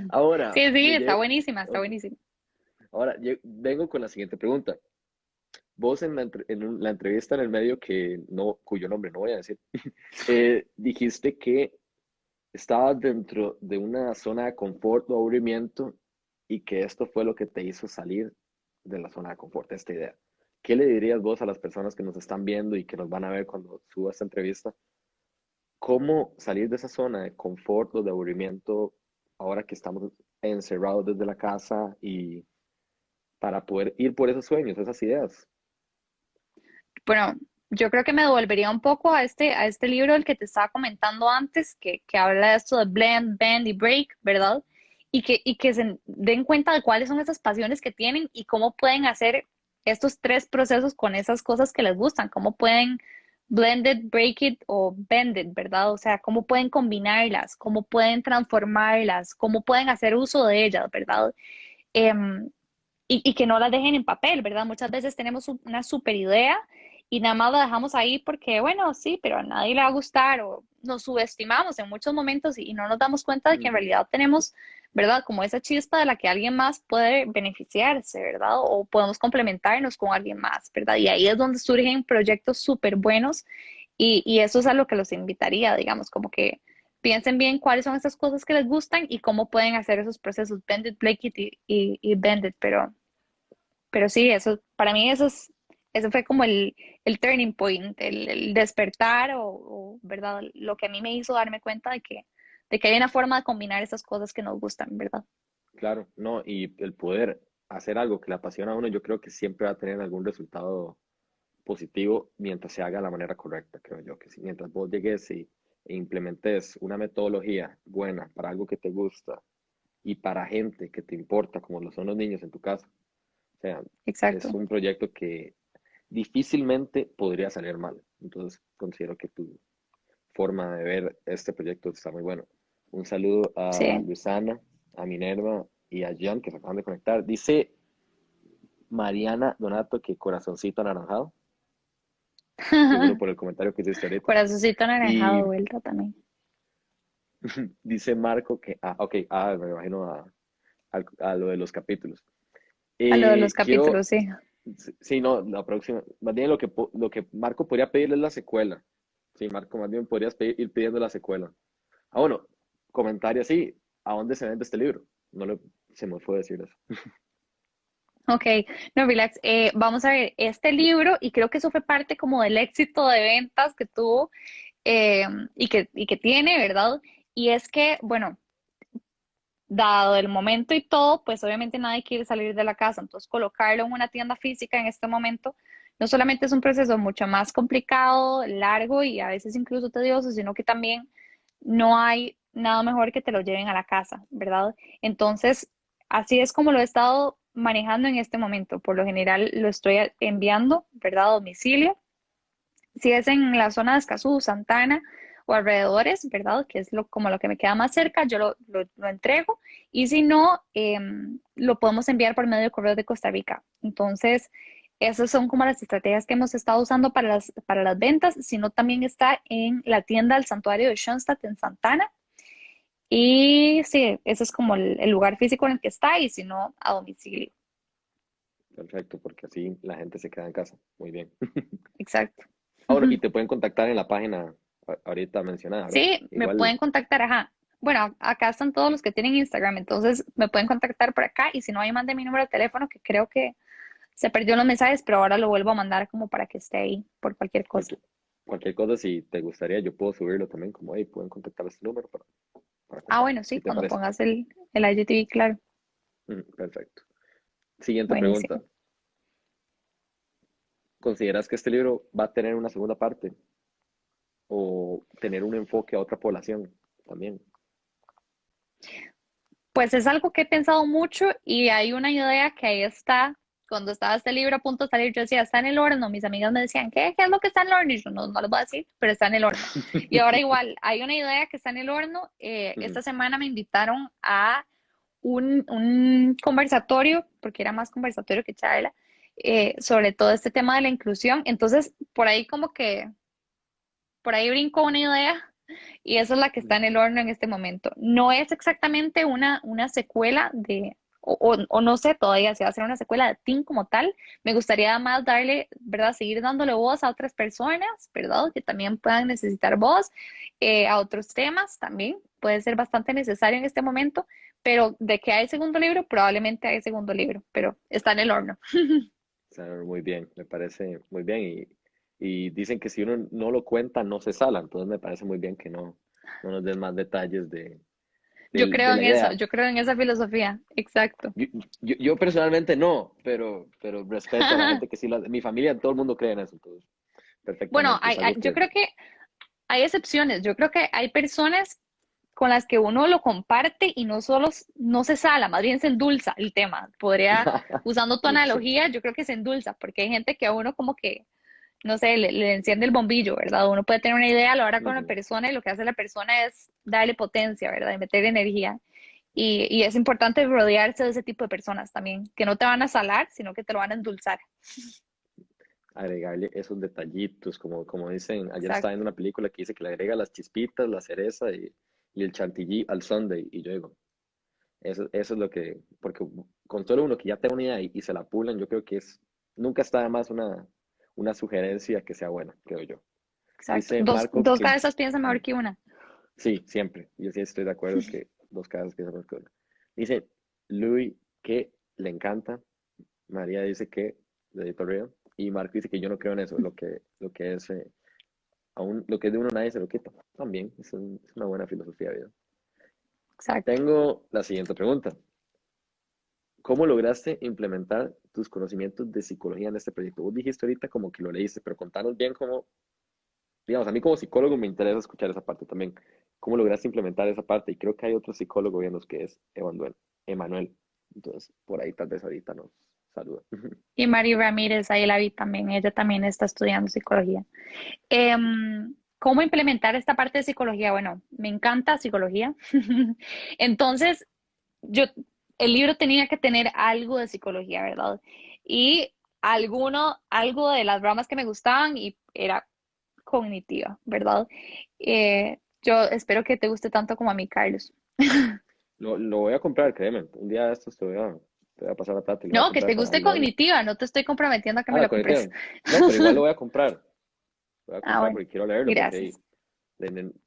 Ahora, Sí, está buenísima, está buenísima. ahora vengo con la siguiente pregunta. Vos la entrevista en el medio cuyo nombre no voy a decir, dijiste que estabas dentro de una zona de confort o aburrimiento y que esto fue lo que te hizo salir de la zona de confort, esta idea. ¿Qué le dirías vos a las personas que nos están viendo y que nos van a ver cuando suba esta entrevista? ¿Cómo salir de esa zona de confort o de aburrimiento ahora que estamos encerrados desde la casa y para poder ir por esos sueños, esas ideas? Bueno, yo creo que me devolvería un poco a este libro del que te estaba comentando antes, que habla de esto de blend, bend y break, ¿verdad? Y que se den cuenta de cuáles son esas pasiones que tienen y cómo pueden hacer estos tres procesos con esas cosas que les gustan, cómo pueden blend it, break it o bend it, ¿verdad? O sea, cómo pueden combinarlas, cómo pueden transformarlas, cómo pueden hacer uso de ellas, ¿verdad? Em, y que no las dejen en papel, ¿verdad? Muchas veces tenemos una super idea y nada más la dejamos ahí porque, bueno, sí, pero a nadie le va a gustar o nos subestimamos en muchos momentos y no nos damos cuenta de que en Ujú. realidad tenemos, ¿verdad? Como esa chispa de la que alguien más puede beneficiarse, ¿verdad? O podemos complementarnos con alguien más, ¿verdad? Y ahí es donde surgen proyectos súper buenos y eso es a lo que los invitaría, digamos, como que piensen bien cuáles son esas cosas que les gustan y cómo pueden hacer esos procesos, bend it, break it y bend it, pero sí, eso, para mí eso fue como el turning point, el despertar ¿verdad? Lo que a mí me hizo darme cuenta de que hay una forma de combinar esas cosas que nos gustan, ¿verdad? Claro, no, y el poder hacer algo que le apasiona a uno, yo creo que siempre va a tener algún resultado positivo mientras se haga de la manera correcta, creo yo, que si mientras vos llegues e implementes una metodología buena para algo que te gusta y para gente que te importa, como lo son los niños en tu casa, o sea, es Exacto. un proyecto que difícilmente podría salir mal. Entonces, considero que tu forma de ver este proyecto está muy bueno. Un saludo a Sí, Luisana, a Minerva y a John, que se acaban de conectar. Dice Mariana Donato que corazoncito anaranjado, seguro por el comentario que hiciste ahorita. Corazoncito anaranjado de Y vuelta también. dice Marco que, ok, me imagino a lo de los capítulos. A lo de los Quiero, capítulos, sí. sí, no, la próxima, más bien lo que Marco podría pedirle es la secuela. Sí, Marco, más bien podrías ir pidiendo la secuela. Ah, bueno, comentario así, ¿a dónde se vende este libro? No le, se me fue decir eso. Ok, no, relax. Vamos a ver, este libro, y creo que eso fue parte como del éxito de ventas que tuvo eh, y que tiene, ¿verdad? Y es que, bueno, dado el momento y todo, pues obviamente nadie quiere salir de la casa, entonces colocarlo en una tienda física en este momento no solamente es un proceso mucho más complicado, largo y a veces incluso tedioso, sino que también no hay nada mejor que te lo lleven a la casa, ¿verdad? Entonces, así es como lo he estado manejando en este momento. Por lo general lo estoy enviando, ¿verdad? A domicilio. Si es en la zona de Escazú, Santana o alrededores, ¿verdad? Que es como lo que me queda más cerca, yo lo entrego. Y si no, lo podemos enviar por medio de correo de Costa Rica. Entonces, esas son como las estrategias que hemos estado usando para las ventas, sino también está en la tienda del Santuario de Schoenstatt en Santana. Y sí, ese es como el lugar físico en el que está, y si no, a domicilio. Perfecto, porque así la gente se queda en casa. Muy bien. Exacto. Ahora, y te pueden contactar en la página ahorita mencionada, ¿verdad? Sí, me Igual, pueden contactar, ajá. Bueno, acá están todos los que tienen Instagram, entonces me pueden contactar por acá y si no, ahí mande mi número de teléfono, que creo que se perdió en los mensajes, pero ahora lo vuelvo a mandar como para que esté ahí por cualquier cosa. cualquier, cualquier cosa, si te gustaría, yo puedo subirlo también, como, hey, pueden contactar este número para Ah, comprar, bueno, sí, si te cuando parece. pongas el IGTV, claro. Perfecto. Siguiente pregunta. Buenísimo. ¿Consideras que este libro va a tener una segunda parte o tener un enfoque a otra población también? Pues es algo que he pensado mucho y hay una idea que ahí está. Cuando estaba este libro a punto de salir, yo decía, está en el horno. Mis amigas me decían, ¿qué es lo que está en el horno? Y yo no les voy a decir, pero está en el horno. Y ahora igual, hay una idea que está en el horno. Ujú. Esta semana me invitaron a un conversatorio, porque era más conversatorio que charla, sobre todo este tema de la inclusión. Entonces, por ahí brincó una idea y esa es la que está en el horno en este momento. No es exactamente una secuela o no sé todavía si va a ser una secuela de Teen como tal. Me gustaría más darle, ¿verdad? Seguir dándole voz a otras personas, ¿verdad? Que también puedan necesitar voz, a otros temas también. Puede ser bastante necesario en este momento, pero de que hay segundo libro, probablemente hay segundo libro, pero está en el horno. Sabe muy bien, me parece muy bien. Y dicen que si uno no lo cuenta, no se sala. Entonces me parece muy bien que no nos den más detalles Yo creo de la en eso, idea. yo creo en esa filosofía, exacto. Yo, yo personalmente no, pero respeto a la gente que sí, mi familia, todo el mundo cree en eso, entonces, Bueno, perfectamente, es algo yo que, creo que hay excepciones. Yo creo que hay personas con las que uno lo comparte y no solo no se sala, más bien se endulza el tema. Podría, usando tu sí, analogía, yo creo que se endulza, porque hay gente que a uno como que, no sé, le enciende el bombillo, ¿verdad? Uno puede tener una idea a la hora con una ujú, persona y lo que hace la persona es darle potencia, ¿verdad? Y meter energía. Y es importante rodearse de ese tipo de personas también, que no te van a salar, sino que te lo van a endulzar. agregarle esos detallitos, como dicen, ayer estaba Exacto, viendo una película que dice que le agrega las chispitas, la cereza y el chantilly al sundae, y yo digo, eso es lo que, porque con solo uno que ya tenga una idea y se la pulan, yo creo que nunca está de más una sugerencia que sea buena, creo yo. exacto. Dice Dos, Marco dos que, cabezas piensan mejor que una. sí, siempre. Yo sí estoy de acuerdo que dos caras que se que una. Dice Luis que le encanta. María dice que de Edito Río. Y Marco dice que yo no creo en eso. Lo que es, aún, lo que es de uno nadie se lo quita. También es una buena filosofía de vida. Exacto. Tengo la siguiente pregunta. ¿Cómo lograste implementar tus conocimientos de psicología en este proyecto? Vos dijiste ahorita como que lo leíste, pero contanos bien cómo, digamos, a mí como psicólogo me interesa escuchar esa parte también. ¿Cómo lograste implementar esa parte? Y creo que hay otro psicólogo viendo que es Emanuel. Emanuel. Entonces, por ahí tal vez ahorita nos saluda. Y Mari Ramírez, ahí la vi también, ella también está estudiando psicología. ¿Cómo implementar esta parte de psicología? Bueno, me encanta psicología. Entonces, yo el libro tenía que tener algo de psicología, ¿verdad? Y algo de las ramas que me gustaban y era cognitiva, ¿verdad? Yo espero que te guste tanto como a mí, Carlos. Lo voy a comprar, créeme. Un día de estos te voy a pasar la plata y lo voy a No, que comprar te para guste leerlo. cognitiva, no te estoy comprometiendo a que Ah, me la lo cognitiva. compres. No, pero igual lo voy a comprar. Lo voy a Ah, comprar bueno, porque quiero leerlo, porque gracias.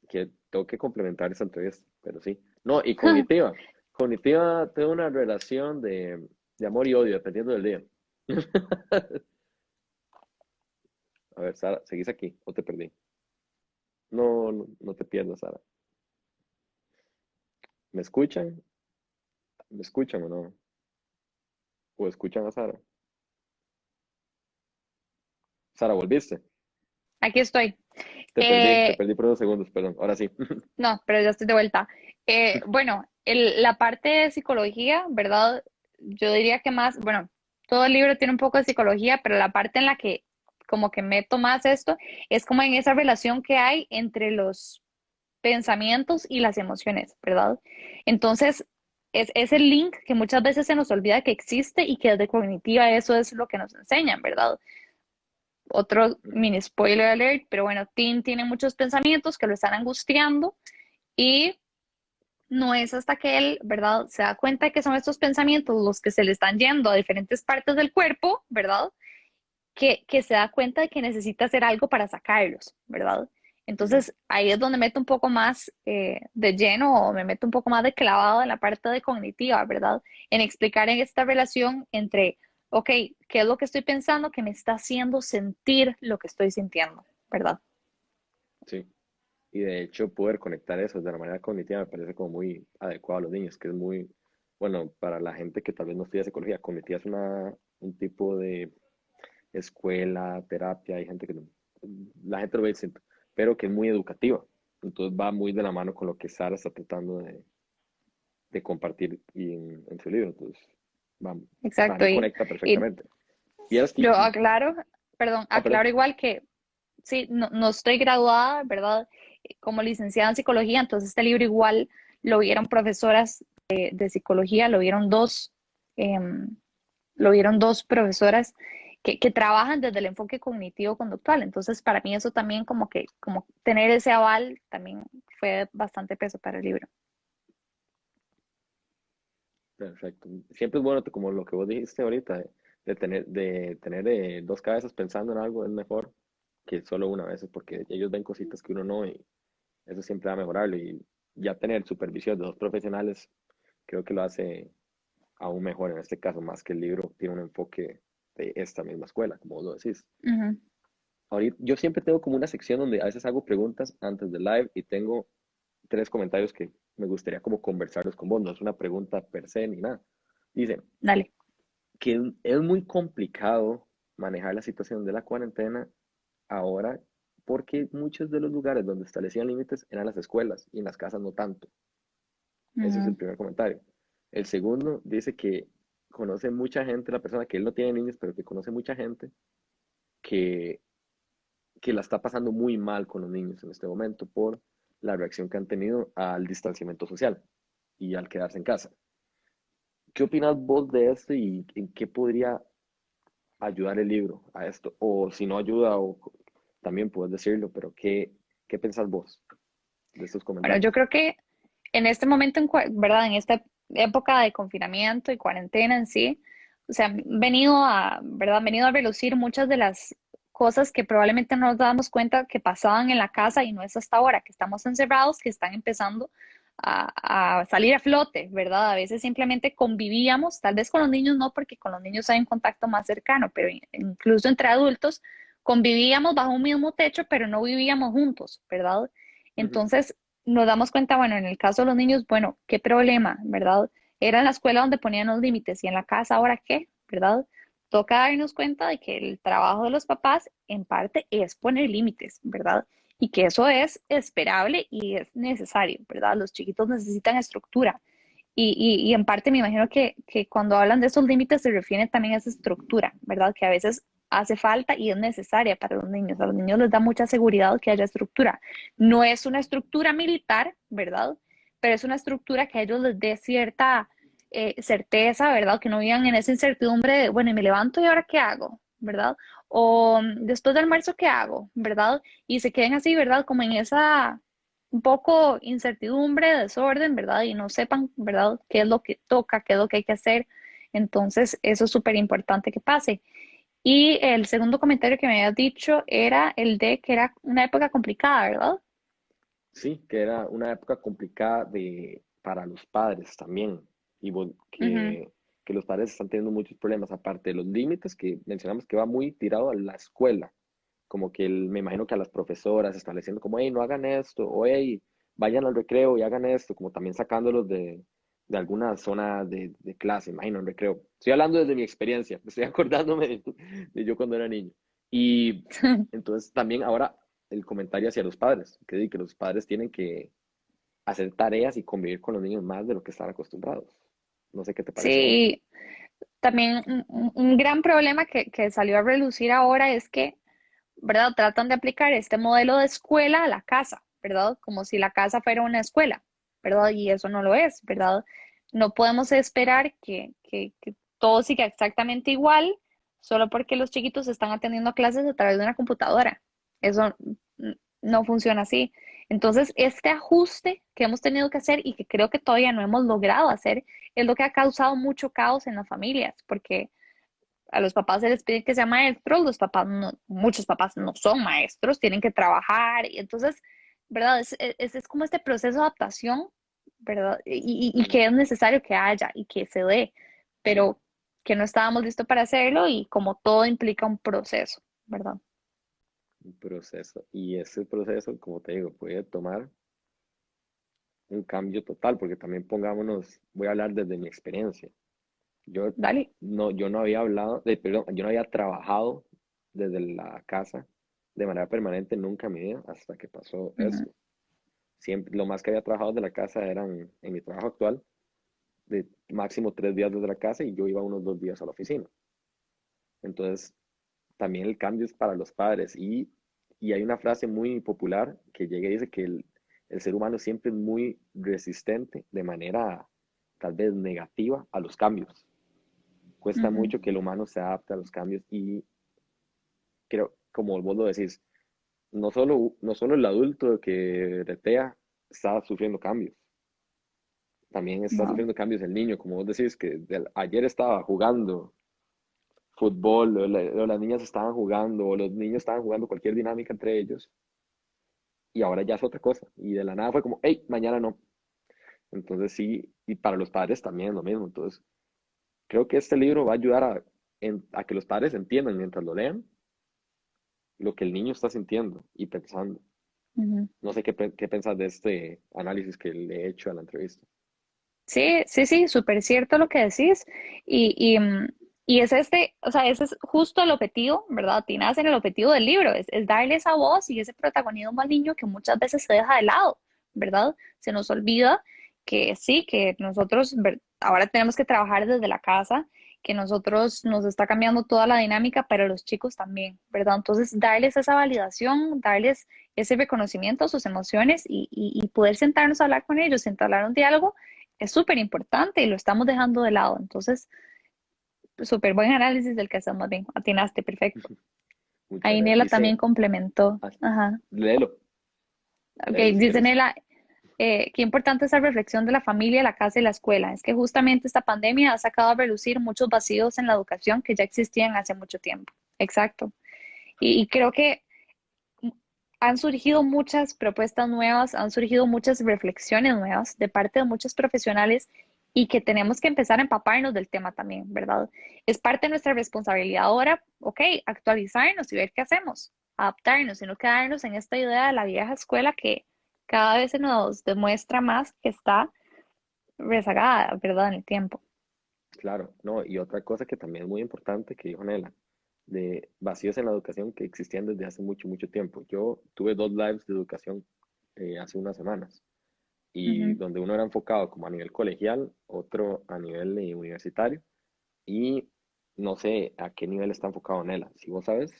que tengo que complementar esa entrevista, pero sí. No, y cognitiva. Cognitiva tengo una relación de amor y odio, dependiendo del día. A ver, Sara, ¿seguís aquí o te perdí? No, no, no te pierdas, Sara. ¿Me escuchan? ¿Me escuchan o no? ¿O escuchan a Sara? Sara, ¿volviste? Aquí estoy. Te Eh, perdí por unos segundos, perdón. Ahora sí. no, pero ya estoy de vuelta. Bueno, la parte de psicología, ¿verdad? Yo diría que más, bueno, todo el libro tiene un poco de psicología, pero la parte en la que como que meto más esto es como en esa relación que hay entre los pensamientos y las emociones, ¿verdad? Entonces, es el link que muchas veces se nos olvida que existe y que desde cognitiva eso es lo que nos enseñan, ¿verdad? Otro mini spoiler alert, pero bueno, Tim tiene muchos pensamientos que lo están angustiando y no es hasta que él, ¿verdad?, se da cuenta de que son estos pensamientos los que se le están yendo a diferentes partes del cuerpo, ¿verdad? Que se da cuenta de que necesita hacer algo para sacarlos, ¿verdad? Ujú. Entonces ahí es donde meto un poco más de lleno o me meto un poco más de clavado en la parte de cognitiva, ¿verdad? En explicar en esta relación entre, ok, ¿qué es lo que estoy pensando que me está haciendo sentir lo que estoy sintiendo, ¿verdad? Sí. Y de hecho, poder conectar eso de la manera cognitiva me parece como muy adecuado a los niños, que es muy, bueno, para la gente que tal vez no estudia psicología, cognitiva es un tipo de escuela, terapia, hay gente que la gente lo ve distinto, pero que es muy educativa. Entonces va muy de la mano con lo que Sara está tratando de compartir en su libro. Entonces, va, para Exacto. mí conecta Y perfectamente. Y es que, yo aclaro, perdón, perdón. aclaro igual que sí, no estoy graduada, ¿verdad? Como licenciada en psicología, entonces este libro igual lo vieron profesoras de psicología, em, lo vieron dos profesoras que trabajan desde el enfoque cognitivo-conductual. Entonces, para mí eso también como tener ese aval también fue bastante peso para el libro. Perfecto. Siempre es bueno, como lo que vos dijiste ahorita, de tener dos cabezas pensando en algo es mejor que solo una vez, porque ellos ven cositas que uno no y eso siempre va a mejorarlo. Y ya tener supervisión de dos profesionales creo que lo hace aún mejor en este caso, más que el libro tiene un enfoque de esta misma escuela, como vos lo decís. Ujú. Ahorita, yo siempre tengo como una sección donde a veces hago preguntas antes del live y tengo tres comentarios que me gustaría como conversarlos con vos. No es una pregunta per se ni nada. Dice Dale. que es muy complicado manejar la situación de la cuarentena ahora porque muchos de los lugares donde establecían límites eran las escuelas y en las casas no tanto. Ese es el Ujú. primer comentario. El segundo dice que conoce mucha gente, la persona que él no tiene niños, pero que conoce mucha gente que, que la está pasando muy mal con los niños en este momento por la reacción que han tenido al distanciamiento social y al quedarse en casa. ¿Qué opinas vos de esto y en qué podría ayudar el libro a esto? O si no ayuda, también puedes decirlo, pero ¿qué pensás vos de estos Bueno, yo comentarios? creo que en este momento, ¿verdad? En esta época de confinamiento y cuarentena en sí, o sea, ¿verdad? Han venido a relucir muchas de las cosas que probablemente no nos dábamos cuenta que pasaban en la casa y no es hasta ahora que estamos encerrados que están empezando a salir a flote, ¿verdad? A veces simplemente convivíamos, tal vez con los niños no, porque con los niños hay un contacto más cercano, pero incluso entre adultos convivíamos bajo un mismo techo, pero no vivíamos juntos, ¿verdad? Ujú. Entonces, nos damos cuenta, bueno, en el caso de los niños, bueno, qué problema, ¿verdad? Era en la escuela donde ponían los límites y en la casa, ¿ahora qué? ¿Verdad? Toca darnos cuenta de que el trabajo de los papás en parte es poner límites, ¿verdad? Y que eso es esperable y es necesario, ¿verdad? Los chiquitos necesitan estructura. Y en parte me imagino que cuando hablan de esos límites se refiere también a esa estructura, ¿verdad? Que a veces hace falta y es necesaria para los niños. A los niños les da mucha seguridad que haya estructura. No es una estructura militar, ¿verdad? Pero es una estructura que a ellos les dé cierta, certeza, ¿verdad? Que no vivan en esa incertidumbre de, bueno, y me levanto y ahora qué hago, ¿verdad? O después del almuerzo, ¿qué hago? ¿Verdad? Y se queden así, ¿verdad? Como en esa un poco incertidumbre, desorden, ¿verdad? Y no sepan, ¿verdad? ¿Qué es lo que toca, qué es lo que hay que hacer? Entonces, eso es súper importante que pase. Y el segundo comentario que me habías dicho era el de que era una época complicada, ¿verdad? Sí, que era una época complicada para los padres también, y Ujú. que los padres están teniendo muchos problemas, aparte de los límites que mencionamos que va muy tirado a la escuela, como que me imagino que a las profesoras estableciendo como, hey, no hagan esto, o hey, vayan al recreo y hagan esto, como también sacándolos de alguna zona de clase, imagino, en recreo. Estoy hablando desde mi experiencia, estoy acordándome de yo cuando era niño. Y entonces también ahora el comentario hacia los padres, que los padres tienen que hacer tareas y convivir con los niños más de lo que están acostumbrados. No sé qué te parece a vos. Sí, también un gran problema que salió a relucir ahora es que, ¿verdad? Tratan de aplicar este modelo de escuela a la casa, ¿verdad? Como si la casa fuera una escuela, ¿verdad? Y eso no lo es, ¿verdad? No podemos esperar que todo siga exactamente igual solo porque los chiquitos están atendiendo clases a través de una computadora. Eso no funciona así. Entonces, este ajuste que hemos tenido que hacer y que creo que todavía no hemos logrado hacer es lo que ha causado mucho caos en las familias, porque a los papás se les pide que sean maestros, los papás no, muchos papás no son maestros, tienen que trabajar, y entonces, ¿verdad? Es como este proceso de adaptación, ¿verdad? Y Mm, que es necesario que haya y que se dé, pero que no estábamos listos para hacerlo y como todo implica un proceso, ¿verdad? un proceso. Y ese proceso, como te digo, puede tomar un cambio total, porque también pongámonos, voy a hablar desde mi experiencia. Yo Dale. yo no había hablado, perdón, yo no había trabajado desde la casa de manera permanente nunca en mi vida hasta que pasó Ujú, esto. Siempre, lo más que había trabajado de la casa eran en mi trabajo actual, de máximo 3 días desde la casa y yo iba unos 2 días a la oficina. Entonces, también el cambio es para los padres y hay una frase muy popular que llega y dice que el ser humano siempre es muy resistente de manera tal vez negativa a los cambios. Cuesta ujú. mucho que el humano se adapte a los cambios y creo, como vos lo decís, no solo el adulto que retea está sufriendo cambios, también está No. sufriendo cambios el niño, como vos decís, que ayer estaba jugando fútbol, o las niñas estaban jugando, o los niños estaban jugando cualquier dinámica entre ellos, y ahora ya es otra cosa, y de la nada fue como, hey, mañana no. Entonces sí, y para los padres también es lo mismo. Entonces, creo que este libro va a ayudar a que los padres entiendan mientras lo lean lo que el niño está sintiendo y pensando. Ujú. No sé qué pensás de este análisis que le he hecho a la entrevista. Sí, sí, sí, súper cierto lo que decís. Y es este, o sea, ese es justo el objetivo, ¿verdad? Atinas en el objetivo del libro, es darle esa voz y ese protagonismo al niño que muchas veces se deja de lado, ¿verdad? Se nos olvida que sí, que nosotros ahora tenemos que trabajar desde la casa, que nosotros nos está cambiando toda la dinámica, pero los chicos también, ¿verdad? Entonces, darles esa validación, darles ese reconocimiento a sus emociones y poder sentarnos a hablar con ellos, entablar un diálogo es súper importante y lo estamos dejando de lado. Entonces, súper buen análisis del que hacemos bien. Atinaste, perfecto. Muchas Ahí gracias. Nela también complementó. Ah, Ajá. léelo, Ok, léelo si dice quieres. Nela, qué importante esa reflexión de la familia, la casa y la escuela. Es que justamente esta pandemia ha sacado a relucir muchos vacíos en la educación que ya existían hace mucho tiempo. Exacto. Y creo que han surgido muchas propuestas nuevas, han surgido muchas reflexiones nuevas de parte de muchos profesionales y que tenemos que empezar a empaparnos del tema también, ¿verdad? Es parte de nuestra responsabilidad ahora, ok, actualizarnos y ver qué hacemos, adaptarnos y no quedarnos en esta idea de la vieja escuela que cada vez se nos demuestra más que está rezagada, ¿verdad? En el tiempo. Claro, no, y otra cosa que también es muy importante que dijo Nela, de vacíos en la educación que existían desde hace mucho, mucho tiempo. Yo tuve 2 lives de educación hace unas semanas y Ujú. donde uno era enfocado como a nivel colegial, otro a nivel universitario y no sé a qué nivel está enfocado Nela, si vos sabes,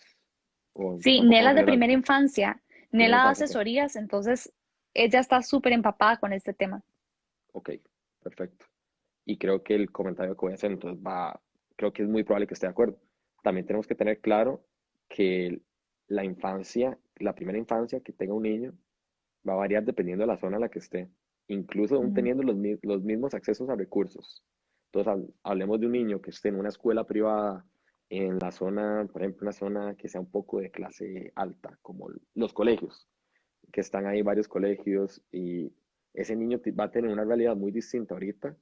o Sí, enfocado Nela en es de general, primera infancia. primera Nela da infancia, ok, asesorías, entonces ella está súper empapada con este tema. ok, perfecto. y creo que el comentario que voy a hacer, entonces creo que es muy probable que esté de acuerdo. También tenemos que tener claro que la infancia, la primera infancia que tenga un niño, va a variar dependiendo de la zona en la que esté, incluso aún Ujú. teniendo los mismos accesos a recursos. Entonces, hablemos de un niño que esté en una escuela privada, en la zona, por ejemplo, una zona que sea un poco de clase alta, como los colegios, que están ahí varios colegios, y ese niño va a tener una realidad muy distinta ahorita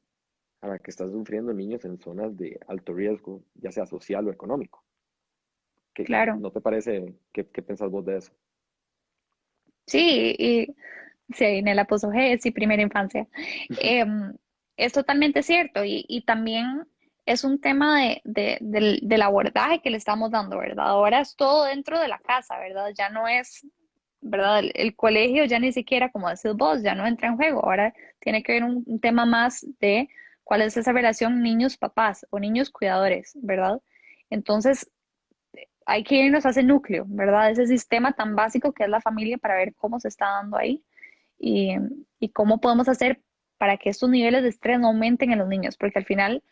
a la que están sufriendo niños en zonas de alto riesgo, ya sea social o económico. Claro. ¿No te parece? ¿Qué pensás vos de eso? Sí, y sí, Nela puso G, sí, primera infancia. Em, es totalmente cierto y también es un tema del abordaje que le estamos dando, ¿verdad? Ahora es todo dentro de la casa, ¿verdad? Ya no es, ¿verdad? El colegio ya ni siquiera, como decís vos, ya no entra en juego. Ahora tiene que ver un tema más de cuál es esa relación niños-papás o niños-cuidadores, ¿verdad? Entonces, hay que irnos a ese núcleo, ¿verdad? Ese sistema tan básico que es la familia para ver cómo se está dando ahí y, y cómo podemos hacer para que estos niveles de estrés no aumenten en los niños, porque al final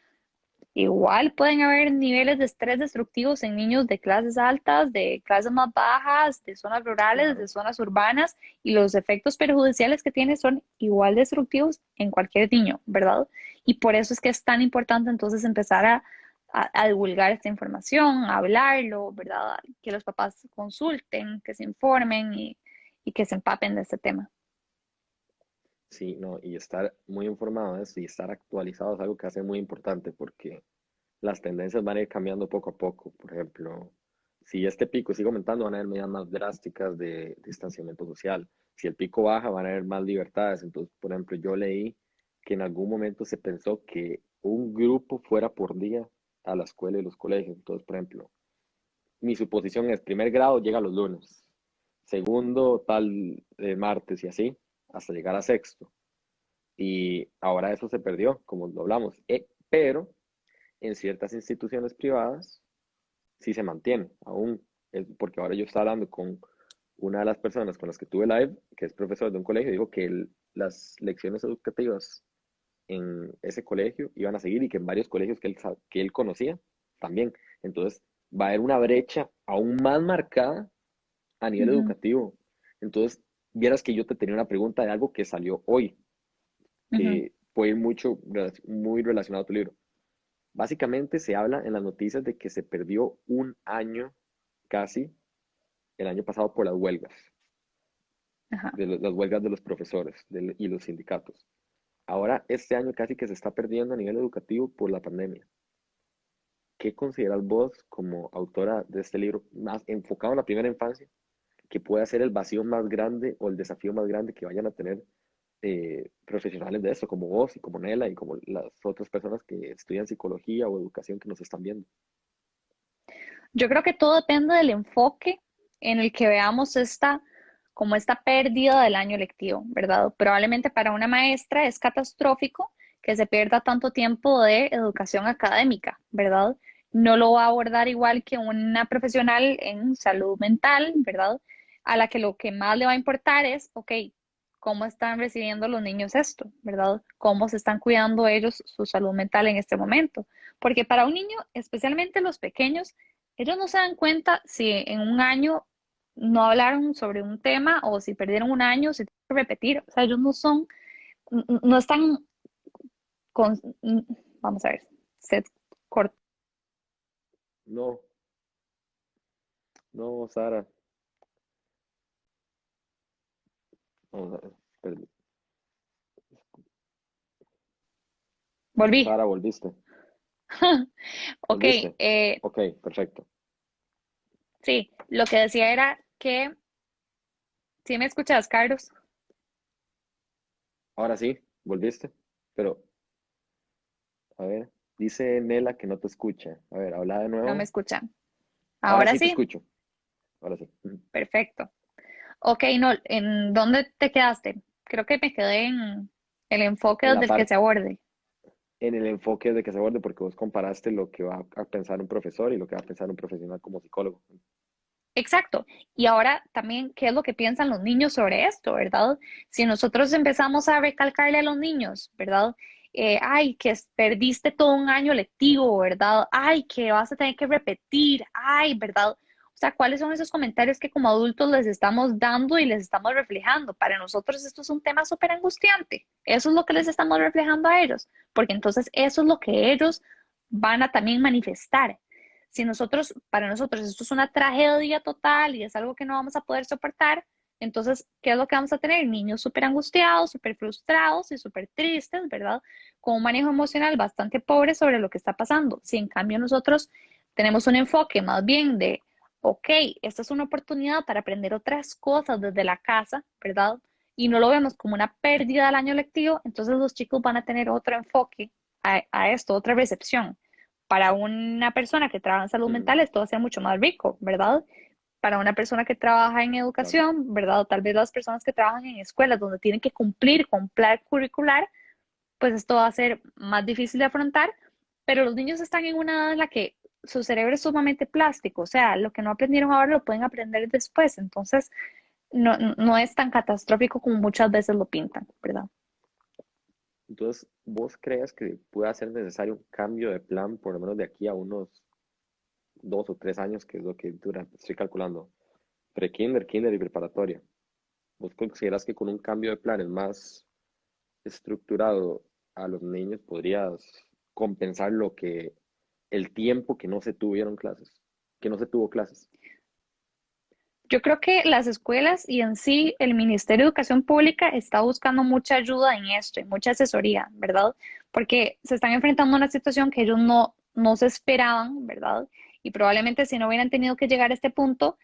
igual pueden haber niveles de estrés destructivos en niños de clases altas, de clases más bajas, de zonas rurales, de Claro. zonas urbanas, y los efectos perjudiciales que tiene son igual destructivos en cualquier niño, ¿verdad? Y por eso es que es tan importante entonces empezar a divulgar esta información, a hablarlo, ¿verdad? Que los papás consulten, que se informen y que se empapen de este tema. Sí, no, y estar muy informado de eso y estar actualizado es algo que hace muy importante porque las tendencias van a ir cambiando poco a poco. Por ejemplo, si este pico sigue aumentando, van a haber medidas más drásticas de distanciamiento social. Si el pico baja, van a haber más libertades. Entonces, por ejemplo, yo leí que en algún momento se pensó que un grupo fuera por día a la escuela y los colegios. Entonces, por ejemplo, mi suposición es, primer grado llega los lunes, segundo tal martes y así, hasta llegar a sexto. Y ahora eso se perdió, como lo hablamos. Pero en ciertas instituciones privadas sí se mantiene aún, porque ahora yo estaba hablando con una de las personas con las que tuve live, que es profesor de un colegio, dijo que las lecciones educativas en ese colegio iban a seguir y que en varios colegios que él conocía también. Entonces va a haber una brecha aún más marcada a nivel Ujú, educativo. Entonces, vieras que yo te tenía una pregunta de algo que salió hoy, ujú. que puede ir muy relacionado a tu libro. Básicamente se habla en las noticias de que se perdió un año casi el año pasado por las huelgas, Ajá. las huelgas de los profesores y los sindicatos. Ahora este año casi que se está perdiendo a nivel educativo por la pandemia. ¿Qué consideras vos como autora de este libro, más enfocado en la primera infancia, que puede ser el vacío más grande o el desafío más grande que vayan a tener profesionales de esto, como vos y como Nela y como las otras personas que estudian psicología o educación que nos están viendo? Yo creo que todo depende del enfoque en el que veamos como esta pérdida del año lectivo, ¿verdad? Probablemente para una maestra es catastrófico que se pierda tanto tiempo de educación académica, ¿verdad? No lo va a abordar igual que una profesional en salud mental, ¿verdad? A la que lo que más le va a importar es, ok, ¿cómo están recibiendo los niños esto, ¿verdad? ¿Cómo se están cuidando ellos su salud mental en este momento? Porque para un niño, especialmente los pequeños, ellos no se dan cuenta si en un año no hablaron sobre un tema o si perdieron un año, se tiene que repetir. O sea, ellos no son, no están con, vamos a ver, se cortó. No, no, Sara. Vamos a ver, Volví. Sara, volviste. Ok, ¿Volviste? Ok, perfecto. sí, lo que decía era que, si me escuchas, Carlos, Ahora sí, volviste. Pero, a ver, dice Nela que no te escucha. A ver, habla de no me nuevo. escuchan. Ahora Ahora sí te sí, escucho. Ahora sí. Ujú. perfecto. Ok, no, ¿en dónde te quedaste? Creo que me quedé en el enfoque En desde la el que parte, se aborde. en el enfoque de que se aborde, porque vos comparaste lo que va a pensar un profesor y lo que va a pensar un profesional como psicólogo. Exacto. Y ahora también, ¿qué es lo que piensan los niños sobre esto, verdad? Si nosotros empezamos a recalcarle a los niños, ¿verdad? ay, que perdiste todo un año lectivo, ¿verdad? Ay, que vas a tener que repetir, ay, ¿verdad? O sea, ¿cuáles son esos comentarios que como adultos les estamos dando y les estamos reflejando? Para nosotros esto es un tema súper angustiante. Eso es lo que les estamos reflejando a ellos, porque entonces eso es lo que ellos van a también manifestar. Si nosotros, para nosotros esto es una tragedia total y es algo que no vamos a poder soportar, entonces, ¿qué es lo que vamos a tener? Niños súper angustiados, súper frustrados y súper tristes, ¿verdad? Con un manejo emocional bastante pobre sobre lo que está pasando. Si en cambio nosotros tenemos un enfoque más bien de, ok, esta es una oportunidad para aprender otras cosas desde la casa, ¿verdad? Y no lo vemos como una pérdida del año lectivo, entonces los chicos van a tener otro enfoque a esto, otra recepción. Para una persona que trabaja en salud Mm, mental, esto va a ser mucho más rico, ¿verdad? Para una persona que trabaja en claro. educación, ¿verdad? O tal vez las personas que trabajan en escuelas donde tienen que cumplir con plan curricular, pues esto va a ser más difícil de afrontar, pero los niños están en una edad en la que su cerebro es sumamente plástico, o sea, lo que no aprendieron ahora lo pueden aprender después, entonces no es tan catastrófico como muchas veces lo pintan, ¿verdad? Entonces, ¿vos crees que pueda ser necesario un cambio de plan, por lo menos de aquí a unos 2 o 3 años, que es lo que dura, estoy calculando, pre-kinder, kinder y preparatoria? ¿Vos consideras que con un cambio de planes más estructurado a los niños podrías compensar el tiempo que no se tuvieron clases, que no se tuvo clases? Yo creo que las escuelas y en sí el Ministerio de Educación Pública está buscando mucha ayuda en esto y mucha asesoría, ¿verdad? Porque se están enfrentando a una situación que ellos no se esperaban, ¿verdad? Y probablemente si no hubieran tenido que llegar a este punto,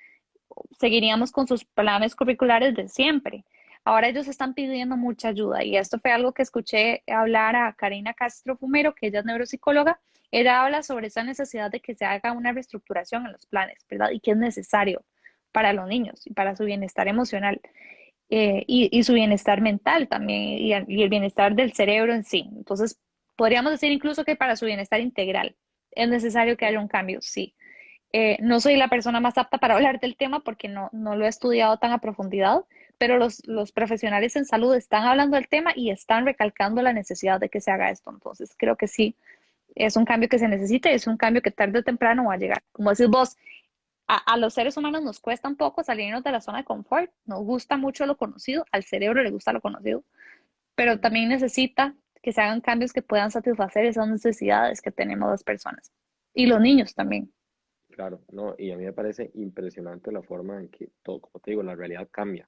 seguiríamos con sus planes curriculares de siempre. Ahora ellos están pidiendo mucha ayuda y esto fue algo que escuché hablar a Karina Castro Fumero, que ella es neuropsicóloga. Ella habla sobre esa necesidad de que se haga una reestructuración en los planes, ¿verdad? Y que es necesario para los niños y para su bienestar emocional y su bienestar mental también y el bienestar del cerebro en sí. Entonces, podríamos decir incluso que para su bienestar integral es necesario que Ok, haya un cambio, sí. No soy la persona más apta para hablar del tema porque no lo he estudiado tan a profundidad, pero los profesionales en salud están hablando del tema y están recalcando la necesidad de que se haga esto. Entonces, creo que sí, es un cambio que se necesita y es un cambio que tarde o temprano va a llegar. Como decís vos, a los seres humanos nos cuesta un poco salirnos de la zona de confort, nos gusta mucho lo conocido, al cerebro le gusta lo conocido, pero ujú, también necesita que se hagan cambios que puedan satisfacer esas necesidades que tenemos las personas y los niños también. claro, no, y a mí me parece impresionante la forma en que todo, como te digo, la realidad cambia.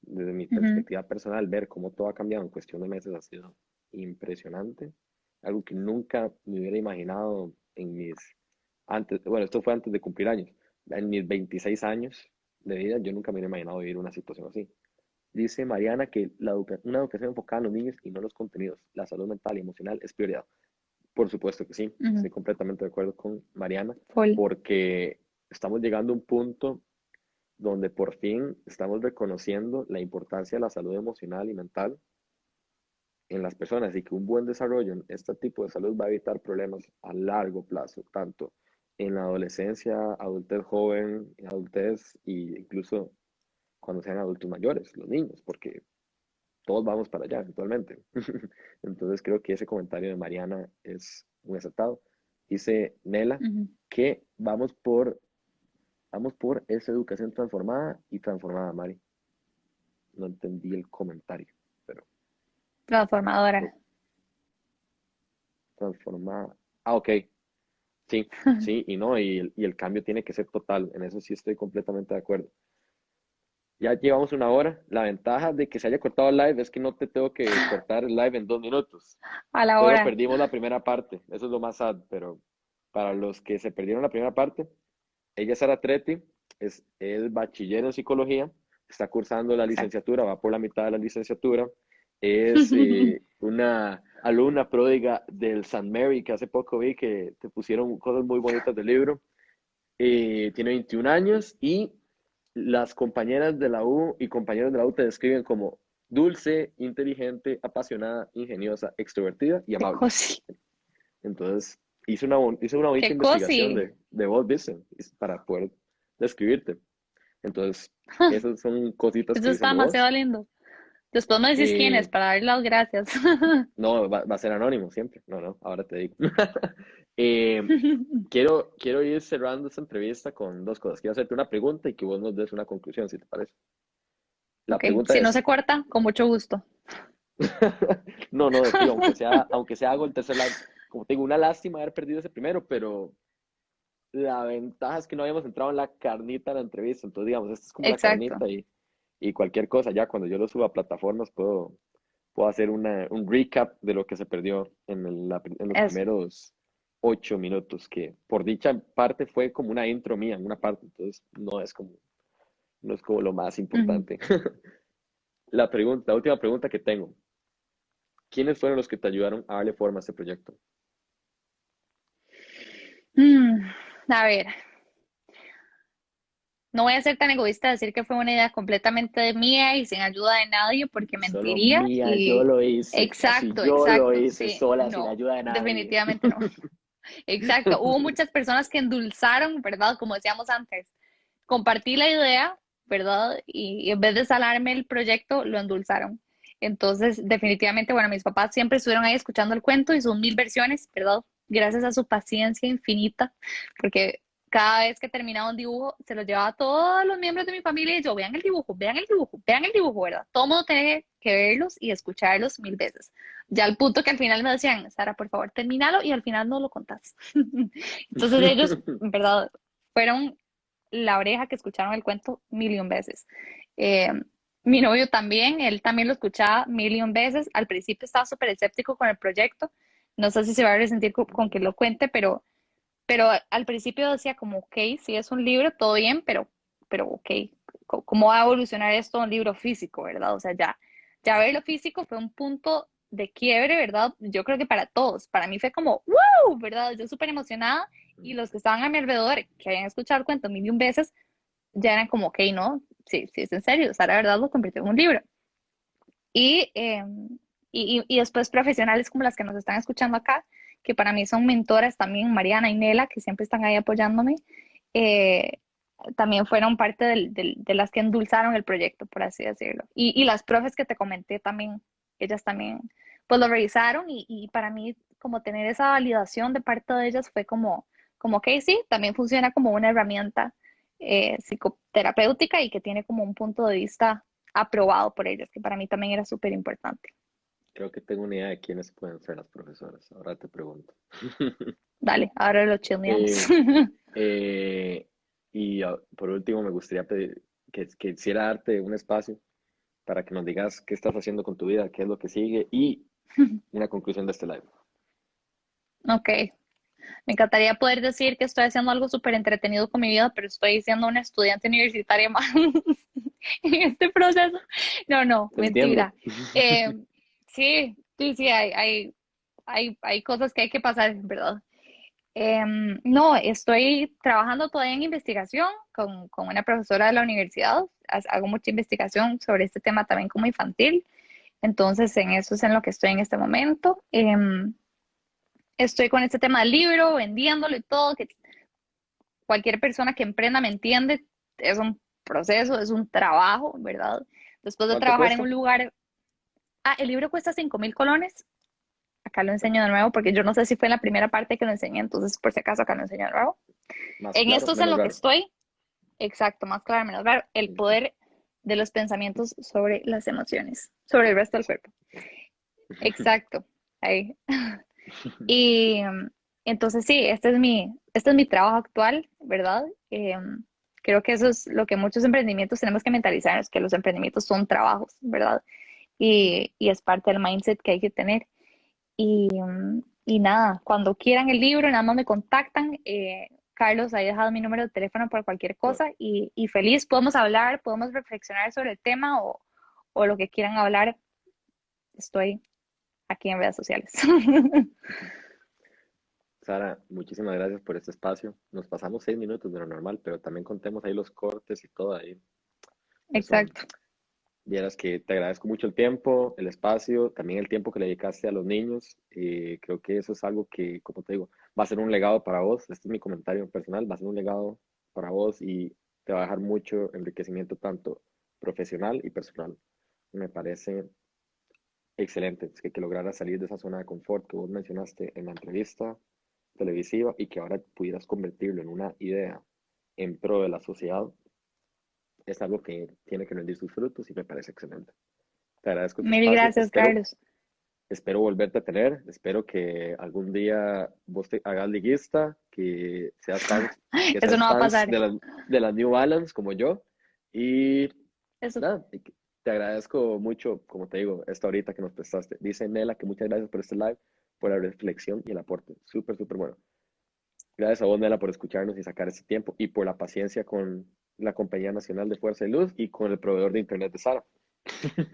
Desde mi Ujú. perspectiva personal, ver cómo todo ha cambiado en cuestión de meses ha sido impresionante. Algo que nunca me hubiera imaginado bueno, esto fue antes de cumplir años. En mis 26 años de vida, yo nunca me hubiera imaginado vivir una situación así. Dice Mariana que una educación enfocada en los niños y no en los contenidos, la salud mental y emocional es prioridad. Por supuesto que sí, Ujú. estoy completamente de acuerdo con Mariana, Full. porque estamos llegando a un punto donde por fin estamos reconociendo la importancia de la salud emocional y mental en las personas y que un buen desarrollo en este tipo de salud va a evitar problemas a largo plazo, tanto en la adolescencia, adultez joven, adultez e incluso cuando sean adultos mayores, los niños, porque todos vamos para allá eventualmente. Entonces creo que ese comentario de Mariana es muy acertado. Dice Nela Ujú. que vamos por esa educación transformada y transformada, Mari. No entendí el comentario, pero Transformadora. no, transformada. Ah, ok, sí, sí, y no, y el cambio tiene que ser total, en eso sí estoy completamente de acuerdo. Ya llevamos una hora, la ventaja de que se haya cortado el live es que no te tengo que cortar el live en 2 minutos, A la pero hora. perdimos la primera parte, eso es lo más sad, pero para los que se perdieron la primera parte, ella es Sara Tretti, es bachiller en psicología, está cursando la Exacto. licenciatura, va por la mitad de la licenciatura, es una alumna pródiga del San Mary, que hace poco vi que te pusieron cosas muy bonitas del libro, tiene 21 años y las compañeras de la U y compañeros de la U te describen como dulce, inteligente, apasionada, ingeniosa, extrovertida y Qué amable. cosi. Entonces, hice una bonita Qué investigación cosi. de vos, Vincent, para poder describirte. Entonces, esas son cositas Eso que está dicen de demasiado vos. lindo. Después me decís quién es Eh, para dar las gracias. no, va a ser anónimo siempre. No, no, ahora te digo. Eh, quiero ir cerrando esta entrevista con dos cosas. Quiero hacerte una pregunta y que vos nos des una conclusión, si te parece. La Ok, pregunta si no se es, corta, con mucho gusto. no, no, de fijo, aunque sea hago el tercer live. Como te digo, una lástima haber perdido ese primero, pero la ventaja es que no habíamos entrado en la carnita de la entrevista. Entonces, digamos, esta es como la Exacto. carnita y cualquier cosa, ya cuando yo lo suba a plataformas puedo hacer un recap de lo que se perdió en los Eso. primeros 8 minutos, que por dicha parte fue como una intro mía, en una parte, entonces no es como lo más Ujú. importante. La última pregunta que tengo, ¿quiénes fueron los que te ayudaron a darle forma a este proyecto? Mm, a ver, no voy a ser tan egoísta de decir que fue una idea completamente mía y sin ayuda de nadie porque Solo mentiría mía, yo y lo hice, así exacto, yo lo exacto, hice sí, sola, sin no, ayuda de nadie. definitivamente no. Exacto, hubo muchas personas que endulzaron, ¿verdad? Como decíamos antes, compartí la idea, ¿verdad? Y en vez de salarme el proyecto, lo endulzaron. Entonces, definitivamente, bueno, mis papás siempre estuvieron ahí escuchando el cuento y sus 1000 versiones, ¿verdad? Gracias a su paciencia infinita, porque cada vez que terminaba un dibujo, se lo llevaba a todos los miembros de mi familia y yo, vean el dibujo, vean el dibujo, vean el dibujo, ¿verdad? Todo mundo tiene que verlos y escucharlos 1000 veces. Ya al punto que al final me decían, Sara, por favor, termínalo y al final no lo contás. Entonces ellos, ¿verdad? Fueron la oreja que escucharon el cuento 1000 veces. Eh, mi novio también, él también lo escuchaba 1000 veces. Al principio estaba súper escéptico con el proyecto. No sé si se va a resentir con que lo cuente, pero al principio decía como, ok, si es un libro, todo bien, pero ok, ¿cómo va a evolucionar esto a un libro físico, verdad? O sea, ya verlo físico fue un punto de quiebre, ¿verdad? Yo creo que para todos, para mí fue como, wow, ¿verdad? Yo súper emocionada y los que estaban a mi alrededor, que habían escuchado el cuento 1001 veces, ya eran como, ok, no, sí, sí, es en serio, o sea, la verdad lo convirtió en un libro. Y, eh, y después profesionales como las que nos están escuchando acá, que para mí son mentoras también, Mariana y Nela, que siempre están ahí apoyándome, eh, también fueron parte de las que endulzaron el proyecto, por así decirlo. Y las profes que te comenté también, ellas también, pues lo revisaron y para mí como tener esa validación de parte de ellas fue como que sí, también funciona como una herramienta psicoterapéutica y que tiene como un punto de vista aprobado por ellos, que para mí también era súper importante. Creo que tengo una idea de quiénes pueden ser las profesoras. Ahora te pregunto. Dale, ahora lo chismeamos. Eh, por último, me gustaría pedir que quisiera darte un espacio para que nos digas qué estás haciendo con tu vida, qué es lo que sigue y una conclusión de este live. Ok, me encantaría poder decir que estoy haciendo algo súper entretenido con mi vida, pero estoy siendo una estudiante universitaria más en este proceso. No, no, Te entiendo. mentira. Eh, sí, sí, sí, hay cosas que hay que pasar, ¿verdad? No, estoy trabajando todavía en investigación con una profesora de la universidad. Hago mucha investigación sobre este tema también como infantil. Entonces, en eso es en lo que estoy en este momento. Estoy con este tema del libro, vendiéndolo y todo, que cualquier persona que emprenda me entiende, es un proceso, es un trabajo, ¿verdad? Después de ¿Cuánto trabajar en cuesta? un lugar, el libro cuesta 5000 colones, acá lo enseño de nuevo, porque yo no sé si fue en la primera parte que lo enseñé, entonces por si acaso acá lo enseño de nuevo. Más En claro, esto es en menos lo que raro. estoy, exacto, más claro, menos raro, el Ujú. poder de los pensamientos sobre las emociones, sobre el resto del Eso. cuerpo. Exacto, ahí. Y entonces sí, este es mi trabajo actual, ¿verdad? Creo que eso es lo que muchos emprendimientos tenemos que mentalizar, es que los emprendimientos son trabajos, ¿verdad? Y es parte del mindset que hay que tener. Y nada, cuando quieran el libro, nada más me contactan. Carlos, ahí he dejado mi número de teléfono por cualquier Bueno, cosa y feliz podemos hablar, podemos reflexionar sobre el tema o lo que quieran hablar. Estoy aquí en redes sociales. Sara, muchísimas gracias por este espacio. Nos pasamos 6 minutos de lo normal, pero también contemos ahí los cortes y todo ahí. Eso, Exacto. vieras que te agradezco mucho el tiempo, el espacio, también el tiempo que le dedicaste a los niños. Creo que eso es algo que, como te digo, va a ser un legado para vos. Este es mi comentario personal, va a ser un legado para vos y te va a dejar mucho enriquecimiento tanto profesional y personal. me parece excelente. Es que lograras salir de esa zona de confort que vos mencionaste en la entrevista televisiva y que ahora pudieras convertirlo en una idea en pro de la sociedad, es algo que tiene que rendir sus frutos y me parece excelente. Te agradezco tu Mil espacio. gracias, Carlos. Espero volverte a tener. Espero que algún día vos te hagas liguista, que Eso seas no va a fans pasar. de las New Balance como yo. Y Eso, nada, te agradezco mucho, como te digo, esta horita que nos prestaste. Dice Nela que muchas gracias por este live, por la reflexión y el aporte. Súper, súper bueno. Gracias a vos, Nela, por escucharnos y sacar este tiempo y por la paciencia con la Compañía Nacional de Fuerza y Luz y con el proveedor de Internet de Sara.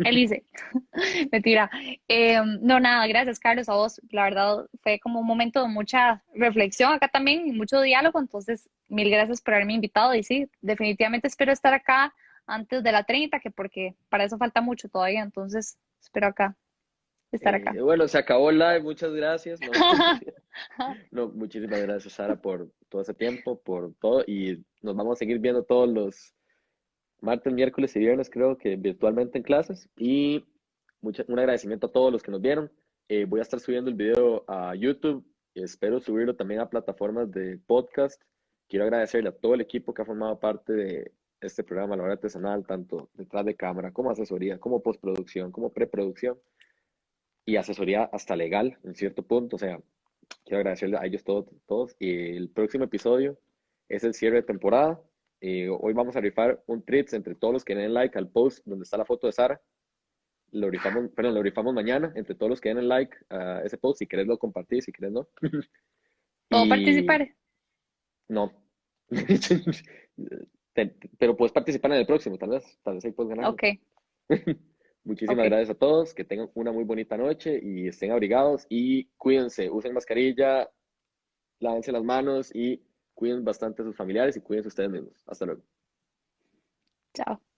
Elise. Mentira. No, nada, gracias, Carlos, a vos. La verdad fue como un momento de mucha reflexión acá también y mucho diálogo. Entonces, mil gracias por haberme invitado. Y sí, definitivamente espero estar acá antes de la 30 que porque para eso falta mucho todavía. Entonces, espero estar acá. Bueno, se acabó el live, muchas gracias. No, no, muchísimas gracias, Sara, por todo ese tiempo, por todo. Y nos vamos a seguir viendo todos los martes, miércoles y viernes, creo que virtualmente en clases. Y un agradecimiento a todos los que nos vieron. Voy a estar subiendo el video a YouTube. Espero subirlo también a plataformas de podcast. Quiero agradecerle a todo el equipo que ha formado parte de este programa, La Hora Artesanal, tanto detrás de cámara, como asesoría, como postproducción, como preproducción y asesoría hasta legal en cierto punto. O sea, quiero agradecerle a ellos todos. Y el próximo episodio es el cierre de temporada. Hoy vamos a rifar un treats entre todos los que den like al post donde está la foto de Sara. Lo rifamos mañana entre todos los que den like a ese post. Si querés lo compartís, si querés no. ¿Puedo Y participar? no. Pero puedes participar en el próximo, tal vez ahí puedes ganarlo. Ok, ok. Muchísimas gracias a todos, que tengan una muy bonita noche y estén abrigados y cuídense, usen mascarilla, lávense las manos y cuiden bastante a sus familiares y cuídense ustedes mismos. Hasta luego. Chao.